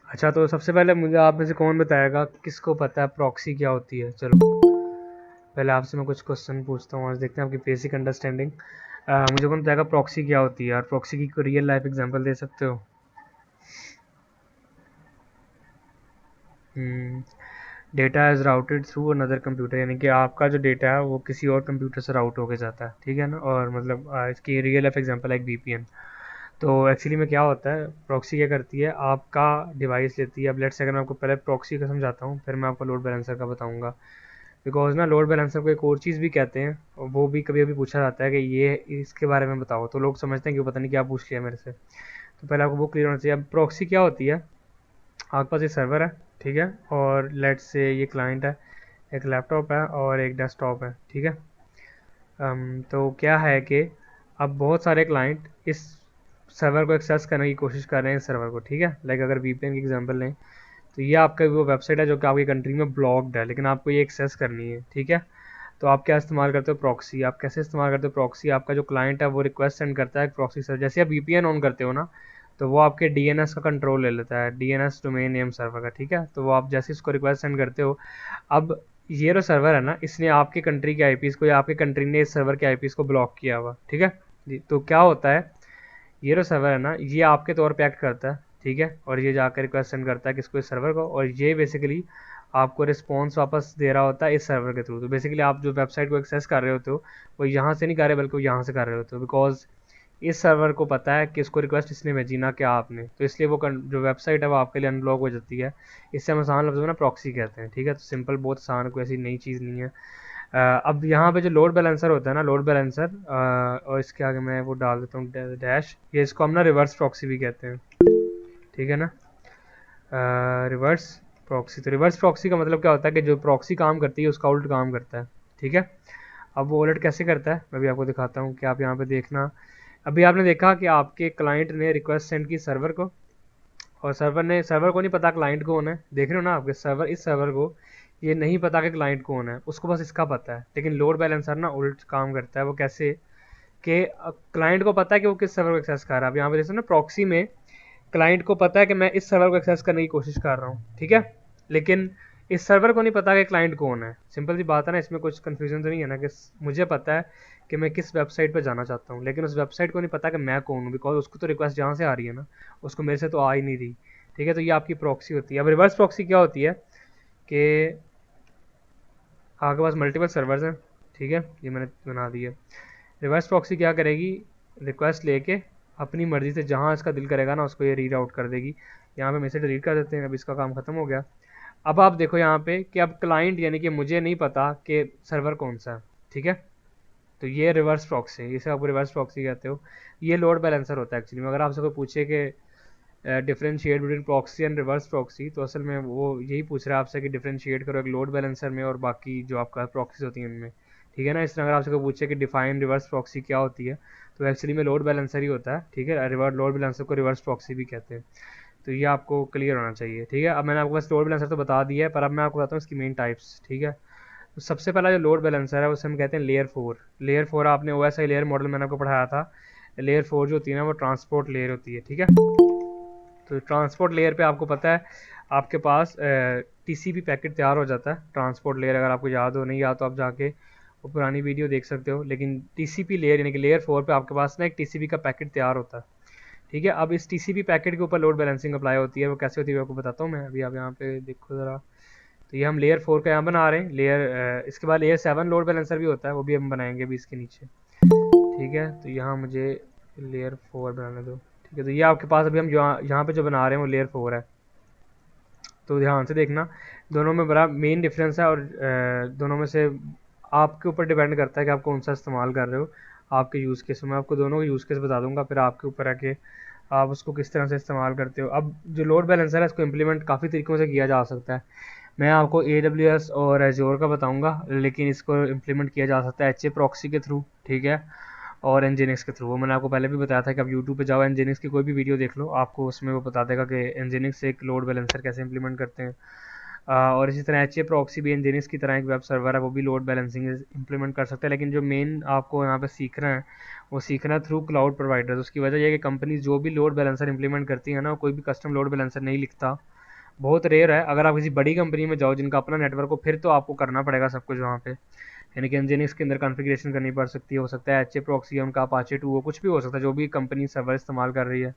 अच्छा, तो सबसे पहले मुझे आप में से कौन बताएगा किसको पता है प्रॉक्सी क्या होती है? चलो पहले आपसे मैं कुछ क्वेश्चन पूछता हूँ, आज देखते हैं आपकी बेसिक अंडरस्टैंडिंग। मुझे कौन बताएगा प्रॉक्सी क्या होती है, और प्रॉक्सी की कोई रियल लाइफ एग्जांपल दे सकते हो? Data is routed through another computer, यानी कि आपका जो डेटा है वो किसी और कंप्यूटर से राउट होके जाता है, ठीक है ना। और मतलब इसकी रियल लाइफ एग्जांपल है एक वीपीएन। तो एक्चुअली में क्या होता है, प्रॉक्सी क्या करती है, आपका डिवाइस लेती है। अब लेट्स से अगर मैं आपको पहले प्रॉक्सी का समझाता हूँ, फिर मैं आपको लोड बैलेंसर का बताऊंगा। बिकॉज ना लोड बैलेंसर को एक और चीज़ भी कहते हैं, और वो भी कभी कभी पूछा जाता है कि ये इसके बारे में बताओ, तो लोग समझते हैं कि वो पता नहीं क्या पूछ लिया मेरे से। तो पहले आपको वो क्लियर होना चाहिए। अब प्रॉक्सी क्या होती है, आपके पास ये सर्वर है, ठीक है, और लेट्स से ये क्लाइंट है, एक लैपटॉप है और एक डेस्कटॉप है, ठीक है। तो क्या है कि अब बहुत सारे क्लाइंट इस सर्वर को एक्सेस करने की कोशिश कर रहे हैं, इस सर्वर को, ठीक है। लाइक अगर वीपीएन की एग्जांपल लें, तो ये आपका वो वेबसाइट है जो कि आपकी कंट्री में ब्लॉक्ड है, लेकिन आपको ये एक्सेस करनी है, ठीक है। तो आप क्या इस्तेमाल करते हो, प्रॉक्सी। आप कैसे इस्तेमाल करते हो प्रॉक्सी, आपका जो क्लाइंट है वो रिक्वेस्ट सेंड करता है प्रॉक्सी सर्वर। जैसे आप वीपीएन ऑन करते हो ना, तो वो आपके डीएनएस का कंट्रोल ले लेता है, डीएनएस डोमेन नेम सर्वर का, ठीक है। तो वो आप जैसे इसको रिक्वेस्ट सेंड करते हो, अब ये जो सर्वर है ना, इसने आपकी कंट्री के आईपीस को, या आपकी कंट्री ने इस सर्वर के आईपीस को ब्लॉक किया हुआ, ठीक है जी। तो क्या होता है, ये जो सर्वर है ना, ये आपके तौर पे एक्ट करता है, ठीक है, और ये जाकर रिक्वेस्ट सेंड करता है किसको, इस सर्वर को, और ये बेसिकली आपको रिस्पॉन्स वापस दे रहा होता है इस सर्वर के थ्रू। तो बेसिकली आप जो वेबसाइट को एक्सेस कर रहे होते हो, वो यहाँ से नहीं कर रहे बल्कि वो यहाँ से कर रहे होते हो, बिकॉज इस सर्वर को पता है कि इसको रिक्वेस्ट इसने भेजी ना कि आपने, तो इसलिए वो जो वेबसाइट है वो आपके लिए अनब्लॉक हो जाती है। इससे हम आसान लफ्ज़ों में ना प्रॉक्सी कहते हैं, ठीक है। तो सिंपल, बहुत आसान, कोई ऐसी नई चीज़ नहीं है। अब यहाँ पे जो लोड बैलेंसर होता है ना, लोड बैलेंसर, और इसके आगे मैं वो डाल देता हूँ डैश, ये इसको हम ना रिवर्स प्रॉक्सी भी कहते हैं, ठीक है ना। रिवर्स प्रॉक्सी, तो रिवर्स प्रॉक्सी का मतलब क्या होता है कि जो प्रॉक्सी काम करती है उसका उल्ट काम करता है, ठीक है। अब वो उलट कैसे करता है मैं भी आपको दिखाता हूँ, कि आप यहाँ पे देखना। अभी आपने देखा कि आपके क्लाइंट ने रिक्वेस्ट सेंड की सर्वर को, और सर्वर को नहीं पता क्लाइंट कौन है, देख रहे हो ना आपके सर्वर, इस सर्वर को ये नहीं पता कि क्लाइंट कौन है, उसको बस इसका पता है। लेकिन लोड बैलेंसर ना उल्ट काम करता है। वो कैसे, कि क्लाइंट को पता है कि वो किस सर्वर को एक्सेस कर रहा है। अब यहाँ पे देखो ना, प्रॉक्सी में क्लाइंट को पता है कि मैं इस सर्वर को एक्सेस करने की कोशिश कर रहा हूँ, ठीक है। लेकिन इस सर्वर को नहीं पता कि क्लाइंट कौन है। सिंपल सी बात है ना, इसमें कुछ कन्फ्यूजन तो नहीं है ना, कि मुझे पता है कि मैं किस वेबसाइट पर जाना चाहता हूँ, लेकिन उस वेबसाइट को नहीं पता कि मैं कौन हूँ, बिकॉज उसको तो रिक्वेस्ट जहाँ से आ रही है ना, उसको मेरे से तो आ ही नहीं रही, ठीक है। तो ये आपकी प्रॉक्सी होती है। अब रिवर्स प्रॉक्सी क्या होती है, कि आपके पास मल्टीपल सर्वर्स हैं, ठीक है, ये मैंने बना दी है। रिवर्स प्रॉक्सी क्या करेगी, रिक्वेस्ट लेके अपनी मर्जी से जहाँ इसका दिल करेगा ना उसको ये रीड आउट कर देगी। यहाँ पे मैसेज डिलीट कर देते हैं, अब इसका काम खत्म हो गया। अब आप देखो यहाँ पे कि अब क्लाइंट, यानी कि मुझे नहीं पता कि सर्वर कौन सा है, ठीक है। तो ये रिवर्स प्रॉक्सी है, इसे आप रिवर्स प्रॉक्सी कहते हो। ये लोड बैलेंसर होता है एक्चुअली में। अगर आपसे कोई पूछे कि differentiate between proxy and reverse proxy, तो असल में वो यही पूछ रहा है आपसे कि डिफरेंशिएट करो एक लोड बैलेंसर में और बाकी जो आपका प्रॉक्सीज होती हैं उनमें, ठीक है ना। इस तरह अगर आपसे कोई पूछे कि डिफाइन रिवर्स प्रॉक्सी क्या होती है, तो एक्चुअली में लोड बैलेंसर ही होता है, ठीक है। रिवर्स लोड बैलेंसर को रिवर्स प्रॉक्सी भी कहते हैं। तो ये आपको क्लियर होना चाहिए, ठीक है। अब मैंने आपको बस लोड बैलेंसर तो बता दिया है, पर अब मैं आपको बताता हूँ इसकी मेन टाइप्स, ठीक है। तो सबसे पहला जो लोड बैलेंसर है उसे हम कहते हैं लेयर 4। लेयर 4 आपने OSI लेयर मॉडल मैंने आपको पढ़ाया था। लेयर 4 जो होती है ना, वो ट्रांसपोर्ट लेयर होती है, ठीक है। तो ट्रांसपोर्ट लेयर पे आपको पता है आपके पास टीसीपी पैकेट तैयार हो जाता है। ट्रांसपोर्ट लेयर अगर आपको याद हो, नहीं याद तो आप जाके वो पुरानी वीडियो देख सकते हो। लेकिन टीसीपी लेयर यानी कि लेयर 4 पे आपके पास ना एक टीसीपी का पैकेट तैयार होता है, ठीक है। अब इस टीसीपी पैकेट के ऊपर लोड बैलेंसिंग अप्लाई होती है। वो कैसे होती है आपको बताता हूँ मैं, अभी आप यहाँ पे देखो ज़रा। तो ये हम लेयर 4 का यहाँ बना रहे हैं लेयर, इसके बाद लेयर 7 लोड बैलेंसर भी होता है, वो भी हम बनाएंगे अभी इसके नीचे, ठीक है। तो यहाँ मुझे लेयर 4 बनाने दो, ठीक है। तो ये आपके पास अभी हम यहाँ पे जो बना रहे हैं वो लेयर 4 है। तो ध्यान से देखना, दोनों में बड़ा मेन डिफरेंस है, और दोनों में से आपके ऊपर डिपेंड करता है कि आप कौन सा इस्तेमाल कर रहे हो। आपके यूज़ केस में आपको दोनों के यूज़ केस बता दूंगा, फिर आपके ऊपर है कि आप उसको किस तरह से इस्तेमाल करते हो। अब जो लोड बैलेंसर है इसको इम्प्लीमेंट काफ़ी तरीक़ों से किया जा सकता है। मैं आपको AWS और एज्योर का बताऊंगा, लेकिन इसको इम्प्लीमेंट किया जा सकता है HA प्रॉक्सी के थ्रू, ठीक है, और एनजीनिक्स के थ्रू। वो मैंने आपको पहले भी बताया था कि आप यूट्यूब पे जाओ, एनजीनिक्स की कोई भी वीडियो देख लो, आपको उसमें वो बता देगा कि एनजीनिक्स एक लोड बैलेंसर कैसे इंप्लीमेंट करते हैं। और इसी तरह HA प्रॉक्सी भी एनजीनिक्स की तरह एक वेब सर्वर है, वो भी लोड बैलेंसिंग इंप्लीमेंट कर सकते हैं। लेकिन जो मेन आपको यहाँ पे सीखना है, वो सीखना है थ्रू क्लाउड प्रोवाइडर्स। उसकी वजह यह है कि कंपनी जो भी लोड बैलेंसर इंप्लीमेंट करती है ना, वो कोई भी कस्टम लोड बैलेंसर नहीं लिखता, बहुत रेयर है। अगर आप किसी बड़ी कंपनी में जाओ जिनका अपना नेटवर्क हो, फिर तो आपको करना पड़ेगा सब कुछ वहाँ पे, यानी कि एनजीनिक्स के अंदर कॉन्फ़िगरेशन करनी पड़ सकती है, हो सकता है एच ए प्रॉक्सी है उनका, अपाचे 2 हो, कुछ भी हो सकता है जो भी कंपनी सर्वर इस्तेमाल कर रही है।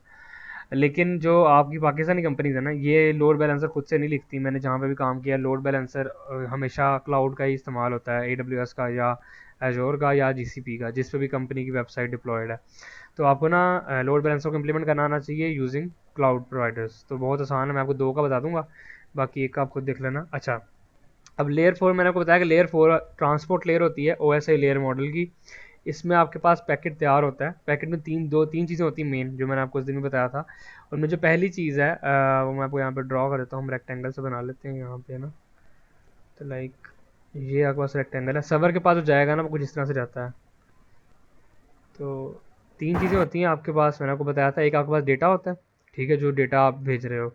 लेकिन जो आपकी पाकिस्तानी कंपनीज है ना, ये लोड बैलेंसर खुद से नहीं लिखती। मैंने जहाँ पे भी काम किया, लोड बैलेंसर हमेशा क्लाउड का ही इस्तेमाल होता है, AWS का या एजोर का या GCP का, जिस पे भी कंपनी की वेबसाइट डिप्लॉयड है। तो आपको ना लोड बैलेंसर को इम्प्लीमेंट करना आना चाहिए यूजिंग क्लाउड प्रोवाइडर्स। तो बहुत आसान है, मैं आपको दो का बता दूंगा, बाकी एक का आप खुद देख लेना। अच्छा, अब लेयर 4 मैंने आपको बताया कि लेयर 4 ट्रांसपोर्ट लेयर होती है OSI लेयर मॉडल की। इसमें आपके पास पैकेट तैयार होता है। पैकेट में तीन चीज़ें होती हैं मेन, जो मैंने आपको उस दिन में बताया था। उनमें जो पहली चीज़ है वो मैं आपको यहाँ पे ड्रॉ कर देता हूँ, हम रेक्टेंगल से बना लेते हैं यहाँ पे ना। तो लाइक ये आपके पास रेक्टेंगल है, सर्वर के पास जो जाएगा ना वो कुछ इस तरह से जाता है। तो तीन चीज़ें होती हैं आपके पास, मैंने आपको बताया था। एक आपके पास डेटा होता है, ठीक है, जो डेटा आप भेज रहे हो।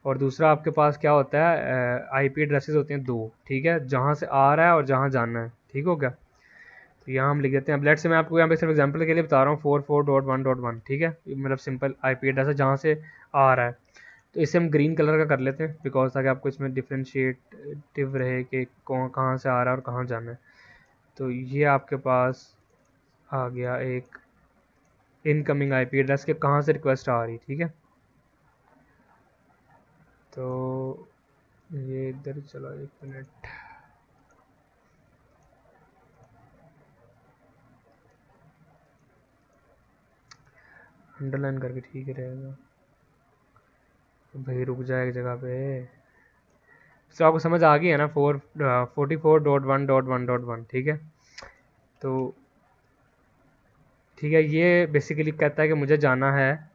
और दूसरा आपके पास क्या होता है, IP एड्रेसेस होते हैं दो, ठीक है, जहाँ से आ रहा है और जहाँ जाना है। ठीक हो गया? तो यहाँ हम लिख देते हैं। अब लेट से मैं आपको यहाँ पे सिर्फ एग्जांपल के लिए बता रहा हूँ 44.1.1, ठीक है, ये मतलब सिंपल IP एड्रेस है जहाँ से आ रहा है। तो इसे हम ग्रीन कलर का कर लेते हैं, बिकॉज ताकि आपको इसमें डिफ्रेंशिएटिव रहे कि कौन कहाँ से आ रहा है और कहाँ जाना है। तो ये आपके पास आ गया एक इनकमिंग IP एड्रेस के कहाँ से रिक्वेस्ट आ रही, ठीक है। तो ये इधर चलो, एक मिनट, अंडरलाइन करके ठीक रहेगा। तो भाई रुक जाए एक जगह पे। तो आपको समझ आ गई है ना, 44.1.1.1, ठीक है। तो ठीक है, ये बेसिकली कहता है कि मुझे जाना है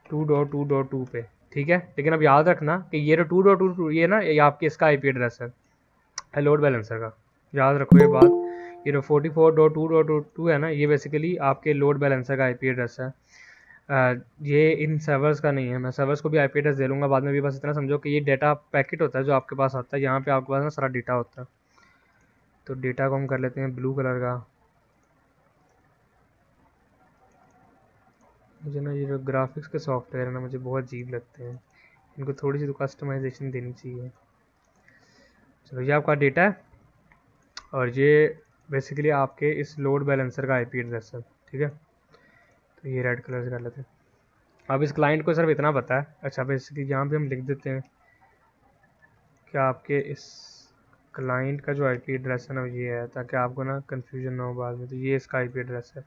2.2.2 पे, ठीक है। लेकिन अब याद रखना कि ये 2.2 ये ना, ये आपके इसका IP एड्रेस है लोड बैलेंसर का। याद रखो ये बात, ये जो 44.2.2 है ना, ये बेसिकली आपके लोड बैलेंसर का IP एड्रेस है। ये इन सर्वर्स का नहीं है। मैं सर्वर्स को भी IP एड्रेस दे लूँगा बाद में भी, बस इतना समझो कि ये डेटा पैकेट होता है जो आपके पास आता है। यहाँ पे आपके पास ना सारा डेटा होता है। तो डेटा को हम कर लेते हैं ब्लू कलर का। मुझे ना ये जो ग्राफिक्स के सॉफ्टवेयर है ना, मुझे बहुत अजीब लगते हैं, इनको थोड़ी सी तो कस्टमाइजेशन देनी चाहिए। चलो, ये आपका डेटा है और ये बेसिकली आपके इस लोड बैलेंसर का IP एड्रेस है, ठीक है। तो ये रेड कलर से कर लेते हैं। अब इस क्लाइंट को सिर्फ इतना पता है। अच्छा, बेसिकली यहाँ पे हम लिख देते हैं कि आपके इस क्लाइंट का जो IP एड्रेस है ना ये है, ताकि आपको ना कन्फ्यूजन ना हो बाद में। तो ये इसका IP एड्रेस है,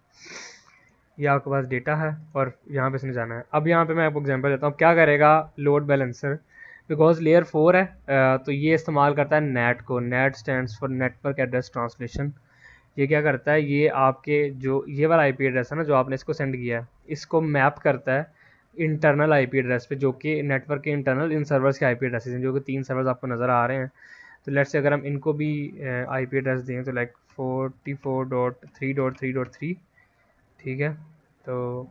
ये आपके पास डेटा है और यहाँ पे इसने जाना है। अब यहाँ पे मैं आपको एग्जांपल देता हूँ क्या करेगा लोड बैलेंसर। बिकॉज लेयर 4 है, तो ये इस्तेमाल करता है नेट को। Net stands for network address translation. ये क्या करता है, ये आपके जो ये वाला IP एड्रेस है ना जो आपने इसको सेंड किया है, इसको मैप करता है इंटरनल IP एड्रेस पे, जो कि नेटवर्क के इंटरनल इन सर्वर्स के IP एड्रेसेस हैं, जो कि 3 सर्वर्स आपको नज़र आ रहे हैं। तो लेट्स से अगर हम इनको भी IP एड्रेस दें, तो लाइक 44.3.3.3, ठीक है। तो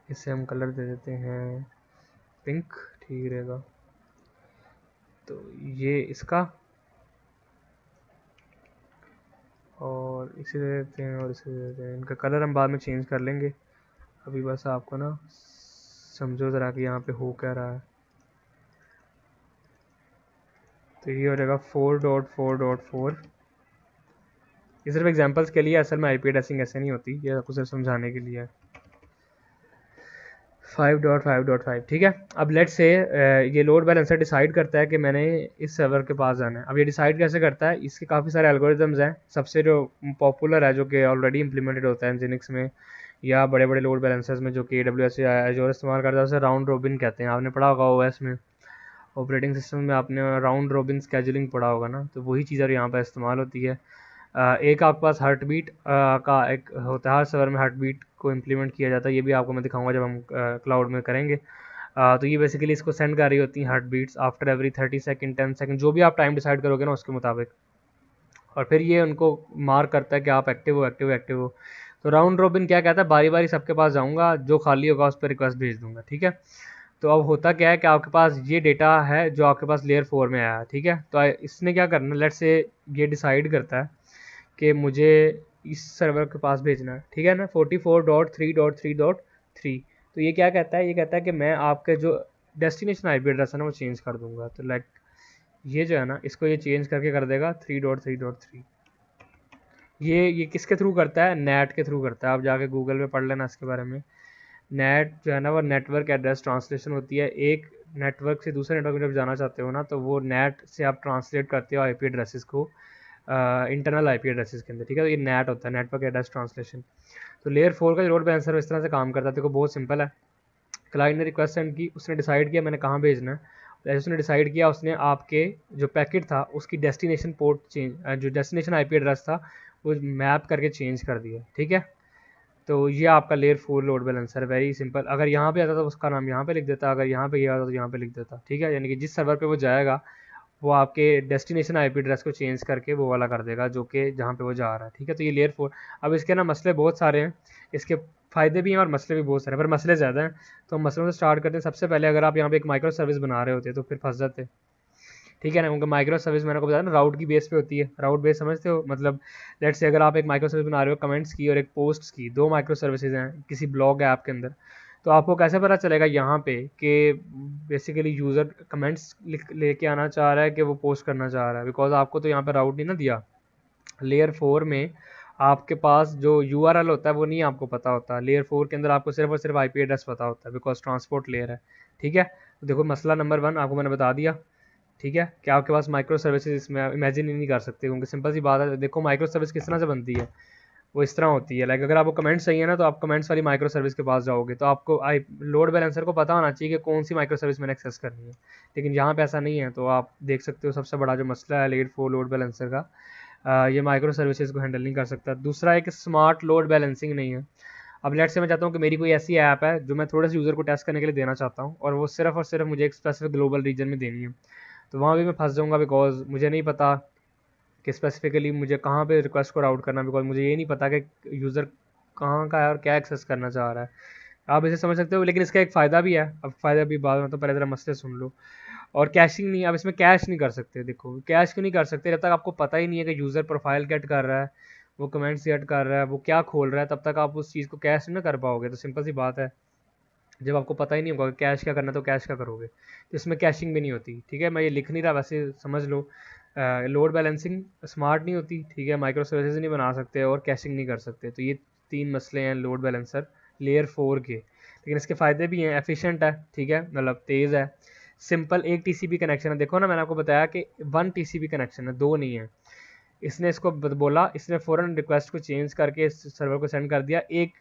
इसे हम कलर दे देते हैं पिंक, ठीक रहेगा। तो ये इसका, और इसे दे देते हैं और इसे दे देते हैं। इनका कलर हम बाद में चेंज कर लेंगे, अभी बस आपको ना समझो ज़रा कि यहाँ पे हो क्या रहा है। तो ये हो जाएगा 4.4.4। ये सिर्फ एग्जांपल्स के लिए, असल में IP एड्रेसिंग ऐसे नहीं होती, ये आपको सिर्फ समझाने के लिए है। 5.5.5, ठीक है। अब लेट से ये लोड बैलेंसर डिसाइड करता है कि मैंने इस सर्वर के पास जाना है। अब ये डिसाइड कैसे करता है, इसके काफ़ी सारे एल्गोरिदम्स हैं। सबसे जो पॉपुलर है, जो कि ऑलरेडी इंप्लीमेंटेड होता है जिनिक्स में या बड़े बड़े लोड बैलेंसर्स में, जो कि AWS या एजोर इस्तेमाल करता है, उसे राउंड रोबिन कहते हैं। आपने पढ़ा होगा OS में, ऑपरेटिंग सिस्टम में आपने राउंड रोबिन स्केजुलिंग पढ़ा होगा ना, तो वही चीज़ यहाँ पर इस्तेमाल होती है। एक आपके पास हार्ट बीट का एक होता है, हर सर्वर में हार्ट बीट को इम्प्लीमेंट किया जाता है। ये भी आपको मैं दिखाऊंगा जब हम क्लाउड में करेंगे। तो ये बेसिकली इसको सेंड कर रही होती हैं heart beats after every 30 second, 10 second, जो भी आप टाइम डिसाइड करोगे ना उसके मुताबिक। और फिर ये उनको मार्क करता है कि आप एक्टिव हो, एक्टिव हो, एक्टिव हो। तो राउंड रॉबिन क्या कहता है, बारी बारी सबके पास जाऊँगा, जो खाली होगा उस पर रिक्वेस्ट भेज दूँगा, ठीक है। तो अब होता क्या है कि आपके पास ये डेटा है जो आपके पास लेयर 4 में आया है, ठीक है। तो इसने क्या करना, लेट्स से ये डिसाइड करता है कि मुझे इस सर्वर के पास भेजना है, ठीक है ना, 44.3.3.3। तो ये क्या कहता है, ये कहता है कि मैं आपके जो डेस्टिनेशन आईपी एड्रेस है ना वो चेंज कर दूंगा। तो लाइक ये जो है ना इसको ये चेंज करके कर देगा 3.3.3। ये किसके थ्रू करता है? नेट के थ्रू करता है। आप जाके गूगल पे पढ़ लेना इसके बारे में। नेट जो है ना वो नेटवर्क एड्रेस ट्रांसलेशन होती है। एक नेटवर्क से दूसरे नेटवर्क में जब जाना चाहते हो ना तो वो नेट से आप ट्रांसलेट करते हो आईपी एड्रेसेस को इंटरनल आईपी एड्रेसेस के अंदर, ठीक है। तो ये नेट होता है, नेटवर्क एड्रेस ट्रांसलेशन। तो लेयर 4 का लोड बैलेंसर इस तरह से काम करता है। देखो बहुत सिंपल है। क्लाइंट ने रिक्वेस्ट सेंड की, उसने डिसाइड किया मैंने कहाँ भेजना है। जैसे उसने डिसाइड किया उसने आपके जो पैकेट था उसकी डेस्टिनेशन पोर्ट चेंज, जो डेस्टिनेशन आईपी एड्रेस था वो मैप करके चेंज कर दिया, ठीक है। तो ये आपका layer 4 load balancer, very simple. अगर यहाँ पे आता तो उसका नाम यहाँ पे लिख देता, अगर यहाँ पे गया आता तो यहाँ पे लिख देता, ठीक है। यानी कि जिस सर्वर पे वो जाएगा वो आपके डेस्टिनेशन आईपी एड्रेस को चेंज करके वो वाला कर देगा जो कि जहाँ पे वो जा रहा है, ठीक है। तो ये लेयर 4। अब इसके ना मसले बहुत सारे हैं, इसके फ़ायदे भी हैं और मसले भी बहुत सारे हैं, पर मसले ज़्यादा हैं। तो हम मसलों से स्टार्ट करते हैं। सबसे पहले अगर आप यहाँ पे एक माइक्रो सर्विस बना रहे होते तो फिर फंस जाते, ठीक है ना। उनका माइक्रो सर्विस मैंने आपको बताया ना राउट की बेस पे होती है। राउट बेस समझते हो? मतलब लेट्स से अगर आप एक माइक्रो सर्विस बना रहे हो कमेंट्स की और एक पोस्ट्स की, दो माइक्रो सर्विसेज हैं किसी ब्लॉग ऐप के अंदर, तो आपको कैसे पता चलेगा यहाँ पे कि बेसिकली यूज़र कमेंट्स लेके आना चाह रहा है कि वो पोस्ट करना चाह रहा है? बिकॉज आपको तो यहाँ पे राउट नहीं ना दिया। लेयर 4 में आपके पास जो यूआरएल होता है वो नहीं आपको पता होता। लेयर 4 के अंदर आपको सिर्फ और सिर्फ आईपी एड्रेस पता होता है बिकॉज ट्रांसपोर्ट लेयर है, ठीक है। तो देखो मसला नंबर 1 आपको मैंने बता दिया, ठीक है, कि आपके पास माइक्रो सर्विसेज इसमें इमेजिन ही नहीं कर सकते क्योंकि सिंपल सी बात है। देखो माइक्रो सर्विस किस तरह से बनती है, वो इस तरह होती है। लाइक अगर आपको कमेंट्स चाहिए ना तो आप कमेंट्स वाली माइक्रो सर्विस के पास जाओगे तो आपको आई लोड बैलेंसर को पता होना चाहिए कि कौन सी माइक्रो सर्विस मैंने एक्सेस करनी है। लेकिन यहाँ पे ऐसा नहीं है। तो आप देख सकते हो सबसे बड़ा जो मसला है लेयर 4 लोड बैलेंसर का, ये माइक्रो सर्विसेज को हैंडल नहीं कर सकता। दूसरा है कि स्मार्ट लोड बैलेंसिंग नहीं है। अब लेट से मैं चाहता हूँ कि मेरी कोई ऐसी ऐप है जो मैं थोड़े से यूज़र को टेस्ट करने के लिए देना चाहता हूँ और वो सिर्फ और सिर्फ मुझे एक स्पेसिफिक ग्लोबल रीजन में देनी है। तो वहाँ भी मैं फंस जाऊँगा बिकॉज मुझे नहीं पता कि स्पेसिफिकली मुझे कहाँ पे रिक्वेस्ट को राउट करना, बिकॉज मुझे ये नहीं पता कि यूज़र कहाँ का है और क्या एक्सेस करना चाह रहा है। आप इसे समझ सकते हो। लेकिन इसका एक फ़ायदा भी है। अब फ़ायदा भी बाद में, तो पहले ज़रा मसले सुन लो। और कैशिंग नहीं, अब इसमें कैश नहीं कर सकते। देखो कैश क्यों नहीं कर सकते? जब तक आपको पता ही नहीं है कि यूज़र प्रोफाइल गेट कर रहा है, वो कमेंट्स गेट कर रहा है, वो क्या खोल रहा है, तब तक आप उस चीज़ को कैश नहीं ना कर पाओगे। तो सिंपल सी बात है, जब आपको पता ही नहीं होगा कि कैश क्या करना है तो कैश क्या करोगे। तो इसमें कैशिंग भी नहीं होती, ठीक है। मैं ये लिख नहीं रहा, वैसे समझ लो। लोड बैलेंसिंग स्मार्ट नहीं होती, ठीक है। माइक्रो सर्विसेज नहीं बना सकते और कैशिंग नहीं कर सकते। तो ये 3 मसले हैं लोड बैलेंसर लेयर 4 के। लेकिन इसके फ़ायदे भी हैं, एफिशिएंट है, ठीक है, मतलब तेज़ है, सिंपल एक टीसीपी कनेक्शन है। देखो ना मैंने आपको बताया कि 1 टीसीपी कनेक्शन है, 2 नहीं है। इसने इसको बोला, इसने फ़ौरन रिक्वेस्ट को चेंज करके इस सर्वर को सेंड कर दिया एक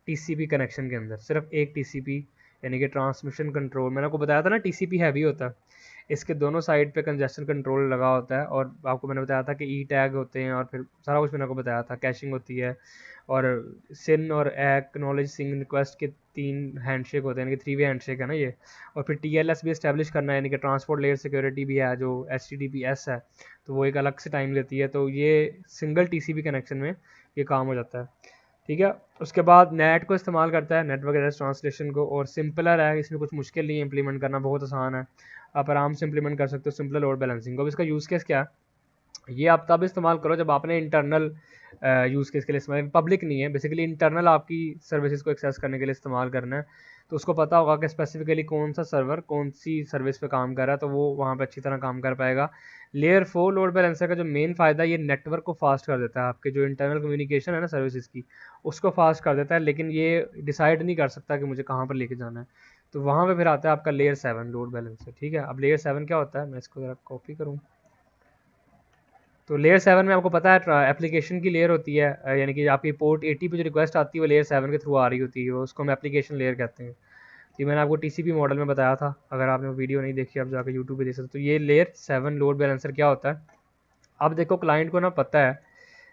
टीसीपी कनेक्शन के अंदर, सिर्फ एक टीसीपी, यानी कि ट्रांसमिशन कंट्रोल। मैंने आपको बताया था ना टीसीपी हैवी होता है, इसके दोनों साइड पे कंजेशन कंट्रोल लगा होता है। और आपको मैंने बताया था कि ई टैग होते हैं और फिर सारा कुछ मैंने आपको बताया था, कैशिंग होती है। और सिन और एक्नॉलेज सिंग रिक्वेस्ट के 3 हैंडशेक होते हैं, यानी कि 3 वे हैंडशेक है ना ये। और फिर टीएलएस भी इस्टेब्लिश करना है, यानी कि ट्रांसपोर्ट लेयर सिक्योरिटी भी है जो एचटीटीपीएस है, तो वो एक अलग से टाइम लेती है। तो ये सिंगल टीसीपी कनेक्शन में ये काम हो जाता है, ठीक है। उसके बाद नेट को इस्तेमाल करता है, नेटवर्क एड्रेस ट्रांसलेशन को, और सिंपलर है, इसमें कुछ मुश्किल नहीं है इंप्लीमेंट करना, बहुत आसान है, आप आराम से इंप्लीमेंट कर सकते हो सिंपल लोड बैलेंसिंग को। अब इसका यूज़ केस क्या है? ये आप तब इस्तेमाल करो जब आपने इंटरनल यूज़ केस के लिए इस्तेमाल, पब्लिक नहीं है, बेसिकली इंटरनल आपकी सर्विसेज को एक्सेस करने के लिए इस्तेमाल करना है। तो उसको पता होगा कि स्पेसिफिकली कौन सा सर्वर कौन सी सर्विस पे काम कर रहा है, तो वो वहाँ पे अच्छी तरह काम कर पाएगा। लेयर 4 लोड बैलेंसर का जो मेन फ़ायदा ये नेटवर्क को फास्ट कर देता है, आपके जो इंटरनल कम्युनिकेशन है ना सर्विसेज की, उसको फास्ट कर देता है। लेकिन ये डिसाइड नहीं कर सकता कि मुझे कहाँ पर लेके जाना है। तो वहाँ पे फिर आता है आपका लेयर 7 लोड बैलेंसर, ठीक है। अब लेयर 7 क्या होता है, मैं इसको ज़रा कॉपी करूँ। तो लेयर 7 में आपको पता है एप्लीकेशन की लेयर होती है, यानी कि आपकी पोर्ट 80 पे जो रिक्वेस्ट आती है वो लेयर 7 के थ्रू आ रही होती है, उसको हम एप्लीकेशन लेयर कहते हैं। तो ये मैंने आपको टीसीपी मॉडल में बताया था, अगर आपने वो वीडियो नहीं देखी आप जाकर यूट्यूब पे देख सकते हो। तो ये लेयर 7 लोड बैलेंसर क्या होता है? अब देखो क्लाइंट को ना पता है,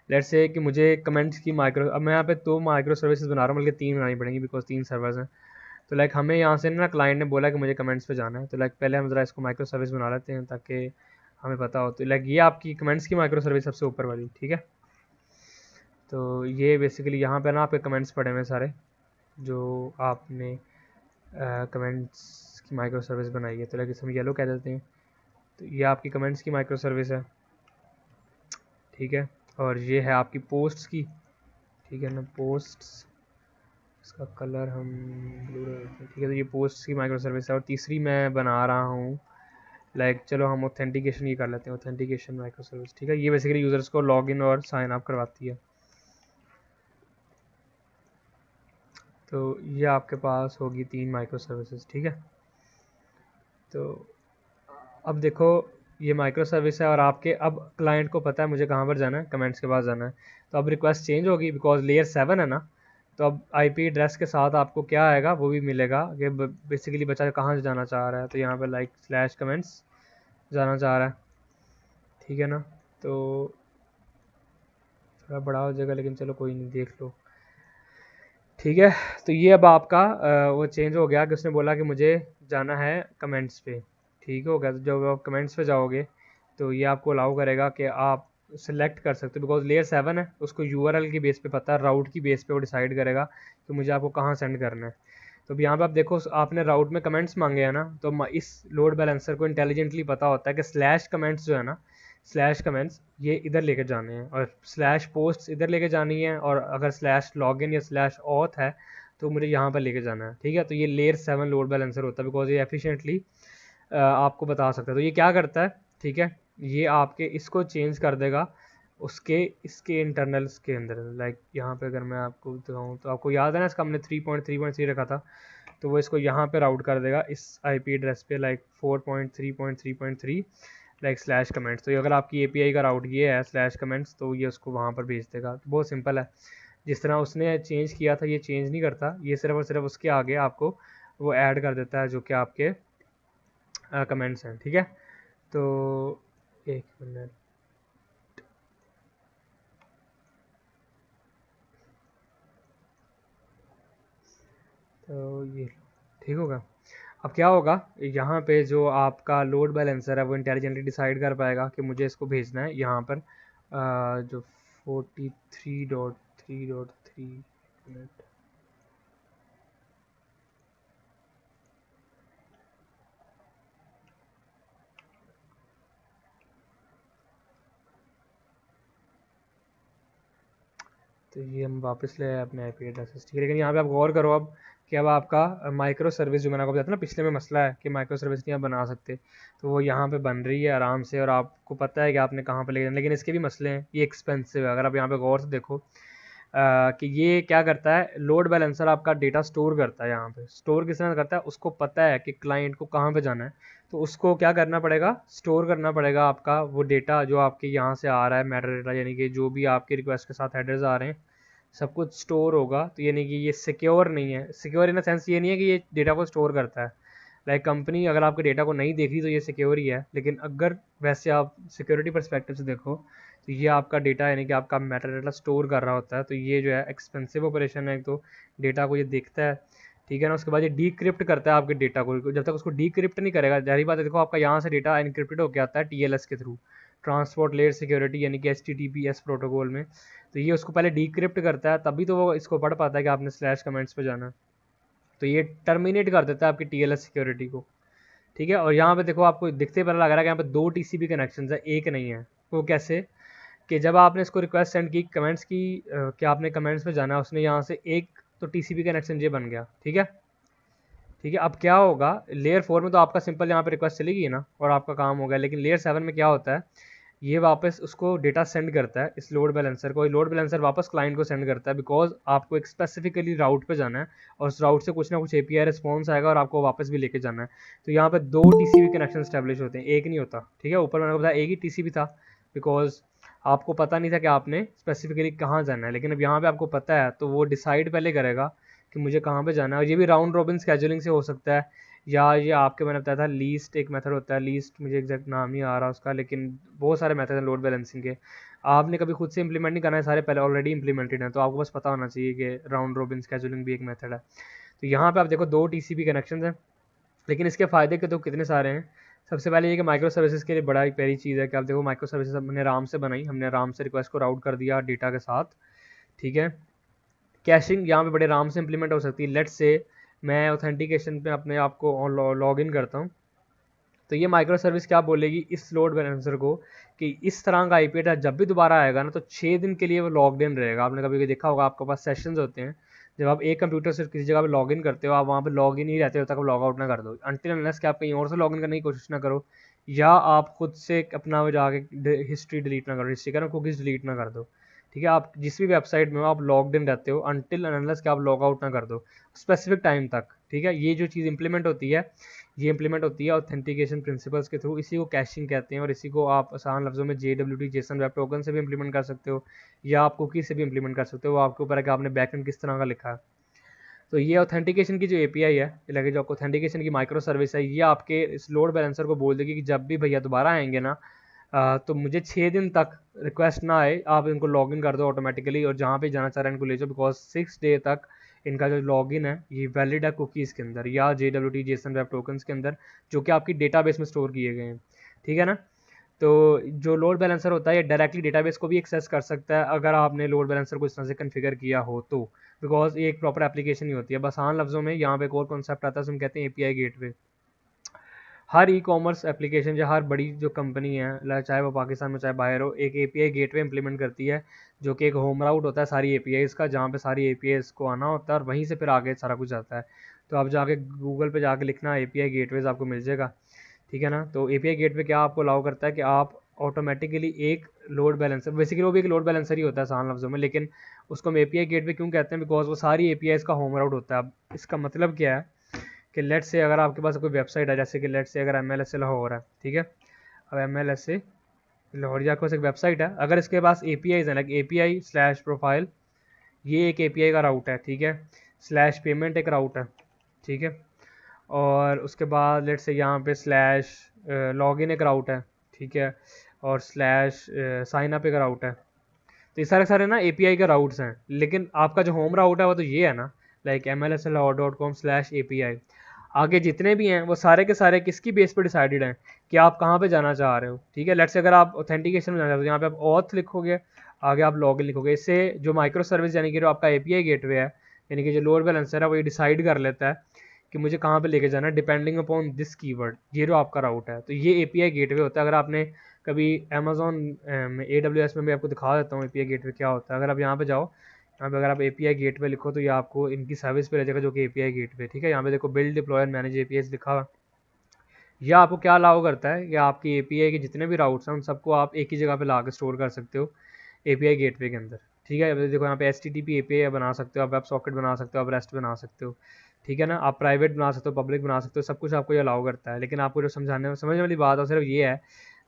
लेट्स से कि मुझे कमेंट्स की माइक्रो, अब मैं यहाँ पे 2 माइक्रो सर्विसेज बना रहा हूँ, बल्कि 3 बनानी पड़ेंगी बिकॉज 3 सर्वर्स हैं। तो लाइक हमें यहाँ से ना क्लाइंट ने बोला कि मुझे कमेंट्स पे जाना है, तो लाइक पहले हम ज़रा इसको माइक्रो सर्विस बना लेते हैं ताकि हमें पता हो। तो लाइक ये आपकी कमेंट्स की माइक्रो सर्विस सबसे ऊपर वाली, ठीक है। तो ये बेसिकली यहाँ पे ना आपके कमेंट्स पड़े हुए सारे जो आपने कमेंट्स की माइक्रो सर्विस बनाई है, तो लाइक इसे हम येलो कह देते हैं। तो ये आपकी कमेंट्स की माइक्रो सर्विस है, ठीक है। और ये है आपकी पोस्ट्स की, ठीक है ना, पोस्ट्स इसका कलर हम ब्लू रखते हैं, ठीक है। तो ये पोस्ट की माइक्रो सर्विस है। और तीसरी मैं बना रहा हूँ चलो हम ऑथेंटिकेशन ये कर लेते हैं, ऑथेंटिकेशन माइक्रो सर्विस, ठीक है। ये बेसिकली यूज़र्स को लॉग इन और साइन अप करवाती है। तो ये आपके पास होगी 3 माइक्रो सर्विसेज, ठीक है। तो अब देखो ये माइक्रो सर्विस है और आपके अब क्लाइंट को पता है मुझे कहाँ पर जाना है, कमेंट्स के पास जाना है। तो अब रिक्वेस्ट चेंज होगी बिकॉज लेयर 7 है ना। तो अब आईपी एड्रेस के साथ आपको क्या आएगा वो भी मिलेगा कि बेसिकली बच्चा कहाँ जाना चाह रहा है। तो यहाँ पे स्लैश कमेंट्स जाना चाह रहा है, ठीक है ना। तो थोड़ा बड़ा हो जाएगा लेकिन चलो कोई नहीं, देख लो, ठीक है। तो ये अब आपका वो चेंज हो गया कि उसने बोला कि मुझे जाना है कमेंट्स पे, ठीक हो गया। तो जब आप कमेंट्स पे जाओगे तो ये आपको अलाउ करेगा कि आप सेलेक्ट कर सकते हो बिकॉज लेयर 7 है, उसको यूआरएल की बेस पे पता है, राउट की बेस पे वो डिसाइड करेगा कि मुझे आपको कहाँ सेंड करना है। तो अब यहाँ पे आप देखो आपने राउट में कमेंट्स मांगे हैं ना, तो इस लोड बैलेंसर को इंटेलिजेंटली पता होता है कि स्लैश कमेंट्स जो है ना, स्लैश कमेंट्स ये इधर लेके जाने हैं और स्लैश पोस्ट इधर लेके जानी है, और अगर स्लैश लॉगिन या स्लैश ऑथ है तो मुझे यहाँ पर लेके जाना है, ठीक है। तो ये लेयर 7 लोड बैलेंसर होता है बिकॉज ये एफिशिएंटली आपको बता सकता है। तो ये क्या करता है, ठीक है, ये आपके इसको चेंज कर देगा उसके इसके इंटरनल्स के अंदर। यहाँ पे अगर मैं आपको दिखाऊँ तो आपको याद है ना इसका हमने 3.3.3 रखा था, तो वो इसको यहाँ पे राउट कर देगा इस आईपी एड्रेस पे 4.3.3.3 स्लैश कमेंट्स। तो ये अगर आपकी एपीआई का राउट ये है स्लैश कमेंट्स तो ये उसको वहाँ पर भेज देगा। तो बहुत सिंपल है, जिस तरह उसने चेंज किया था ये चेंज नहीं करता, ये सिर्फ और सिर्फ उसके आगे आपको वो ऐड कर देता है जो कि आपके कमेंट्स हैं, ठीक है। तो एक मिनट, तो ये ठीक होगा। अब क्या होगा, यहाँ पे जो आपका लोड बैलेंसर है वो इंटेलिजेंटली डिसाइड कर पाएगा कि मुझे इसको भेजना है यहाँ पर जो 43.3.3 मिनट। तो ये हम वापस ले आए अपने आईपी एड्रेसेस, ठीक है। लेकिन यहाँ पे आप गौर करो अब कि अब आपका माइक्रो सर्विस जो मैंने आपको बताया था ना पिछले में मसला है कि माइक्रो सर्विस नहीं आप बना सकते, तो वो यहाँ पे बन रही है आराम से और आपको पता है कि आपने कहाँ पे ले जाना। लेकिन इसके भी मसले हैं, ये एक्सपेंसिव है। अगर आप यहाँ पे गौर से देखो कि ये क्या करता है, लोड बैलेंसर आपका डेटा स्टोर करता है। यहाँ पे स्टोर किस तरह करता है, उसको पता है कि क्लाइंट को कहाँ पे जाना है, तो उसको क्या करना पड़ेगा, स्टोर करना पड़ेगा आपका वो डेटा जो आपके यहाँ से आ रहा है मैटर डेटा, यानी कि जो भी आपके रिक्वेस्ट के साथ हेडर्स आ रहे हैं सब कुछ स्टोर होगा। तो यानी कि ये सिक्योर नहीं है, सिक्योर इन द सेंस ये नहीं है कि ये डेटा को स्टोर करता है। कंपनी अगर आपके डेटा को नहीं देख रही तो ये सिक्योर ही है, लेकिन अगर वैसे आप सिक्योरिटी परस्पेक्टिव से देखो तो ये आपका डेटा यानी कि आपका मेटा डेटा स्टोर कर रहा होता है। तो ये जो है एक्सपेंसिव ऑपरेशन है, एक तो डेटा को ये देखता है, ठीक है ना। उसके बाद ये डीक्रिप्ट करता है आपके डेटा को, जब तक उसको डीक्रिप्ट नहीं करेगा, जाहिर बात है देखो आपका यहाँ से डेटा इनक्रिप्टेड होकर आता है टीएलएस के थ्रू, ट्रांसपोर्ट लेयर सिक्योरिटी यानी कि HTTPS प्रोटोकॉल में। तो ये उसको पहले डीक्रिप्ट करता है तभी तो वो इसको पढ़ पाता है कि आपने स्लैश कमेंट्स पे जाना है। तो ये टर्मिनेट कर देता है आपकी टीएलएस सिक्योरिटी को, ठीक है। और यहाँ पे देखो आपको दिखते पता लग रहा है कि यहाँ पे 2 टीसीपी कनेक्शन है, एक नहीं है। वो कैसे कि जब आपने इसको रिक्वेस्ट सेंड की कमेंट्स की कि आपने कमेंट्स में जाना है, उसने यहाँ से एक तो टीसीपी कनेक्शन ये बन गया, ठीक है। ठीक है, अब क्या होगा, लेयर 4 में तो आपका सिंपल यहाँ पे रिक्वेस्ट चलेगी ना और आपका काम हो गया। लेकिन लेयर 7 में क्या होता है, ये वापस उसको डेटा सेंड करता है इस लोड बैलेंसर को, लोड बैलेंसर वापस क्लाइंट को सेंड करता है बिकॉज आपको एक स्पेसिफिकली राउट पे जाना है और उस राउट से कुछ ना कुछ एपीआई रिस्पॉन्स आएगा और आपको वापस भी लेके जाना है। तो यहाँ पे 2 टीसीपी कनेक्शन स्टैब्लिश होते हैं, एक नहीं होता, ठीक है। ऊपर मैंने बताया एक ही टीसीपी था बिकॉज आपको पता नहीं था कि आपने स्पेसिफिकली कहाँ जाना है, लेकिन अब यहाँ पे आपको पता है तो वो डिसाइड पहले करेगा कि मुझे कहाँ पे जाना है। और ये भी राउंड रॉबिन स्केजुलिंग से हो सकता है, या ये आपके मैंने बताया था लीस्ट एक मेथड होता है, लीस्ट मुझे एग्जैक्ट नाम नहीं आ रहा उसका, लेकिन बहुत सारे मेथड हैं लोड बैलेंसिंग के। आपने कभी खुद से इंप्लीमेंट नहीं करना है, सारे पहले ऑलरेडी इंप्लीमेंटेड हैं, तो आपको बस पता होना चाहिए कि राउंड रॉबिन स्केजुलिंग भी एक मेथड है। तो यहाँ पे आप देखो 2 टीसीपी कनेक्शन हैं, लेकिन इसके फ़ायदे के तो कितने सारे हैं। सबसे पहले ये कि माइक्रो सर्विसेज के लिए बड़ा एक प्यारी चीज़ है कि आप देखो माइक्रो सर्विसेज हमने आराम से बनाई, हमने आराम से रिक्वेस्ट को राउट कर दिया डेटा के साथ, ठीक है। कैशिंग यहाँ पे बड़े आराम से इंप्लीमेंट हो सकती है। लेट्स से मैं ऑथेंटिकेशन पे अपने आप को लॉग इन करता हूँ, तो ये माइक्रो सर्विस क्या बोलेगी इस लोड बैलेंसर को कि इस तरह का आईपी एड्रेस जब भी दोबारा आएगा ना तो 6 दिन के लिए वो लॉग्ड इन रहेगा। आपने कभी कभी देखा होगा आपके पास सेशंस होते हैं, जब आप एक कंप्यूटर से किसी जगह पे लॉगिन करते हो, आप वहाँ पे लॉगिन ही रहते हो तब तक आप लॉग आउट ना कर दो, अनटिल अनलेस कि आप कहीं और से लॉगिन करने की कोशिश ना करो, या आप खुद से अपना वो जाके हिस्ट्री डिलीट ना करो, हिस्ट्री का ना कुकीज़ डिलीट ना कर दो। ठीक है, आप जिस भी वेबसाइट में हो आप लॉग्ड इन रहते हो अनटिल अनलेस कि आप लॉग आउट ना कर दो स्पेसिफिक टाइम तक। ठीक है, ये जो चीज़ इंप्लीमेंट होती है, ये इंप्लीमेंट होती है ऑथेंटिकेशन प्रिंसिपल्स के थ्रू। इसी को कैशिंग कहते हैं, और इसी को आप आसान लफ्ज़ों में JWT जेसन वेब टोकन से भी इंप्लीमेंट कर सकते हो, या आप कुकी से भी इंप्लीमेंट कर सकते हो। वो आपके ऊपर है कि आपने बैकएंड किस तरह का लिखा है। तो ये ऑथेंटिकेशन की जो API है, लगे जो ऑथेंटिकेशन की माइक्रो सर्विस है, ये आपके इस लोड बैलेंसर को बोल देगी कि जब भी भैया दोबारा आएंगे ना, तो मुझे 6 दिन तक रिक्वेस्ट ना आए, आप इनको लॉगिन कर दो ऑटोमेटिकली, और जहाँ पे जाना चाह रहे हैं इनको ले जाओ, बिकॉज 6 डे तक इनका जो लॉगिन है ये वैलिड है कुकीज़ के अंदर या JWT जेसन वेब टोकन्स के अंदर, जो कि आपकी डेटाबेस में स्टोर किए गए हैं। ठीक है ना। तो जो लोड बैलेंसर होता है ये डायरेक्टली डेटाबेस को भी एक्सेस कर सकता है अगर आपने लोड बैलेंसर को इस तरह से कन्फिगर किया हो तो, बिकॉज ये एक प्रॉपर एप्लीकेशन ही होती है। बस आसान लफ्ज़ों में यहाँ पे एक और कॉन्सेप्ट आता है, हम कहते हैं API गेटवे। हर ई कॉमर्स एप्लीकेशन या हर बड़ी जो कंपनी है, चाहे वो पाकिस्तान में चाहे बाहर हो, एक API गेटवे इंप्लीमेंट करती है, जो कि एक होम राउट होता है सारी APIs का, जहाँ पे सारी APIs को आना होता है और वहीं से फिर आगे सारा कुछ आता है। तो आप जाके गूगल पे जाके लिखना API गेटवेज, आपको मिल जाएगा। ठीक है ना। तो API गेटवे क्या आपको अलाउ करता है कि आप ऑटोमेटिकली एक लोड बैलेंसर, बेसिकली वो भी एक लोड बैलेंसर ही होता है आसान लफ्ज़ों में, लेकिन उसको हम API गेटवे क्यों कहते हैं, बिकॉज वो सारी APIs का होम राउट होता है। अब इसका मतलब क्या है कि लेट से अगर आपके पास कोई वेबसाइट है, जैसे कि लेट से अगर MLS से लाहौर है, ठीक है, अब MLS से लाहौर या कोई एक वेबसाइट है, अगर इसके पास APIs हैं, लाइक API/प्रोफाइल, ये एक API का राउट है। ठीक है, /पेमेंट एक राउट है। ठीक है, और उसके बाद लेट से यहाँ पे /लॉगिन एक राउट है। ठीक है, और /साइन अप एक राउट है। तो ये सारे सारे ना API के राउट्स हैं, लेकिन आपका जो होम राउट है वो तो ये है ना, लाइक mlslahore.com/API। आगे जितने भी हैं वो सारे के सारे किसकी बेस पर डिसाइडेड हैं कि आप कहाँ पे जाना चाह रहे हो। ठीक है, लेट्स से अगर आप ऑथेंटिकेशन में जाना चाहते हो, यहाँ पे आप ऑथ लिखोगे, आगे आप लॉगिन लिखोगे। इससे जो माइक्रो सर्विस यानी कि जो आपका API गेटवे है, यानी कि जो लोड बैलेंसर है, वो ये डिसाइड कर लेता है कि मुझे कहाँ पे लेके जाना है डिपेंडिंग अपॉन दिस कीवर्ड, ये जो आपका राउट है। तो ये API गेटवे होता है। अगर आपने कभी Amazon में AWS में भी आपको दिखा देता हूँ API गेटवे क्या होता है। अगर आप यहाँ पे जाओ, यहाँ पे अगर आप API गेटवे लिखो तो ये आपको इनकी सर्विस पे ले जाएगा, जो कि API गेटवे। ठीक है, यहाँ पे देखो build deploy and manage APIs लिखा हुआ। यह आपको क्या अलाउ करता है कि आपकी API के जितने भी राउट्स हैं उन सबको आप एक ही जगह पे ला के स्टोर कर सकते हो API गेटवे के अंदर। ठीक है, अब देखो यहाँ पे HTTP API बना सकते हो आप, वेब सॉकेट बना सकते हो आप, REST बना सकते हो। ठीक है ना, आप प्राइवेट बना सकते हो, पब्लिक बना सकते हो, सब कुछ आपको ये अलाउ करता है। लेकिन आपको जो समझने वाली बात है सिर्फ ये है,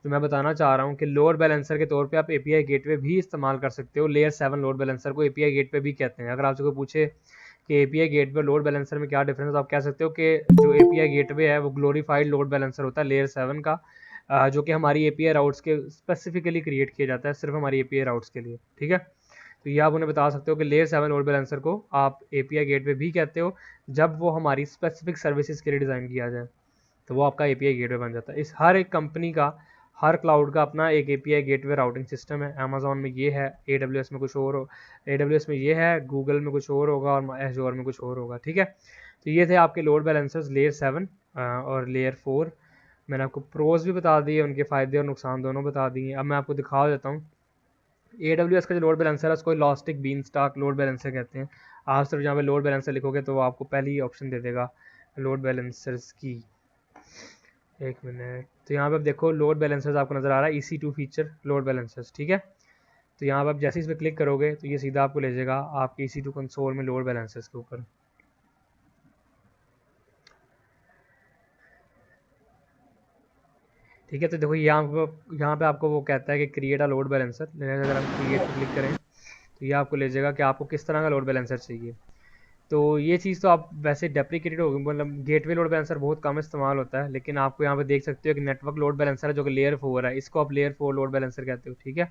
जो मैं बताना चाह रहा हूँ कि लोड बैलेंसर के तौर पे आप API गेटवे भी इस्तेमाल कर सकते हो। लेयर 7 लोड बैलेंसर को API गेटवे भी कहते हैं। अगर आपसे कोई पूछे कि API गेटवे लोड बैलेंसर में क्या डिफरेंस है, तो आप कह सकते हो कि जो API गेटवे है वो ग्लोरीफाइड लोड बैलेंसर होता है लेयर 7 का, जो कि हमारी API राउट्स के स्पेसिफिकली क्रिएट किया जाता है सिर्फ हमारी API राउट्स के लिए। ठीक है, तो ये आप उन्हें बता सकते हो कि लेयर 7 लोड बैलेंसर को आप API गेटवे भी कहते हो जब वो हमारी स्पेसिफिक सर्विसेज के लिए डिज़ाइन किया जाए, तो वो आपका API गेटवे बन जाता है। इस हर एक कंपनी का, हर क्लाउड का अपना एक API गेटवे राउटिंग सिस्टम है। अमेजोन में ये है, AWS में कुछ और हो, AWS में ये है, गूगल में कुछ और होगा, और एज़्योर में कुछ और होगा। ठीक है, तो ये थे आपके लोड बैलेंसर्स लेयर 7 और लेयर 4। मैंने आपको प्रोज भी बता दिए, उनके फ़ायदे और नुकसान दोनों बता दिए। अब मैं आपको दिखा देता हूँ AWS का जो लोड बैलेंसर है उसको इलास्टिक बीनस्टॉक लोड बैलेंसर कहते हैं। आप सिर्फ जहाँ पे लोड बैलेंसर लिखोगे तो वो आपको पहले ही ऑप्शन दे देगा लोड बैलेंसर्स की। एक मिनट, तो यहाँ पे आप देखो लोड बैलेंसर्स आपको नज़र आ रहा है, EC2 फीचर लोड बैलेंसर्स। ठीक है, तो यहाँ पे आप जैसे इस पर क्लिक करोगे तो ये सीधा आपको ले जाएगा आपके EC2 कंसोल में लोड बैलेंसर्स के ऊपर। ठीक है, तो देखो यहाँ पे आपको वो कहता है कि क्रिएट अ लोड बैलेंसर। अगर हम क्रिएट पर क्लिक करें तो ये आपको ले जाएगा कि आपको किस तरह का लोड बैलेंसर चाहिए। तो ये चीज़ तो आप वैसे डेप्रिकेटेड होगी, मतलब गेटवे लोड बैलेंसर बहुत कम इस्तेमाल होता है, लेकिन आपको यहाँ पे देख सकते हो कि नेटवर्क लोड बैलेंसर है जो कि लेयर 4 है, इसको आप लेयर 4 लोड बैलेंसर कहते हो। ठीक है,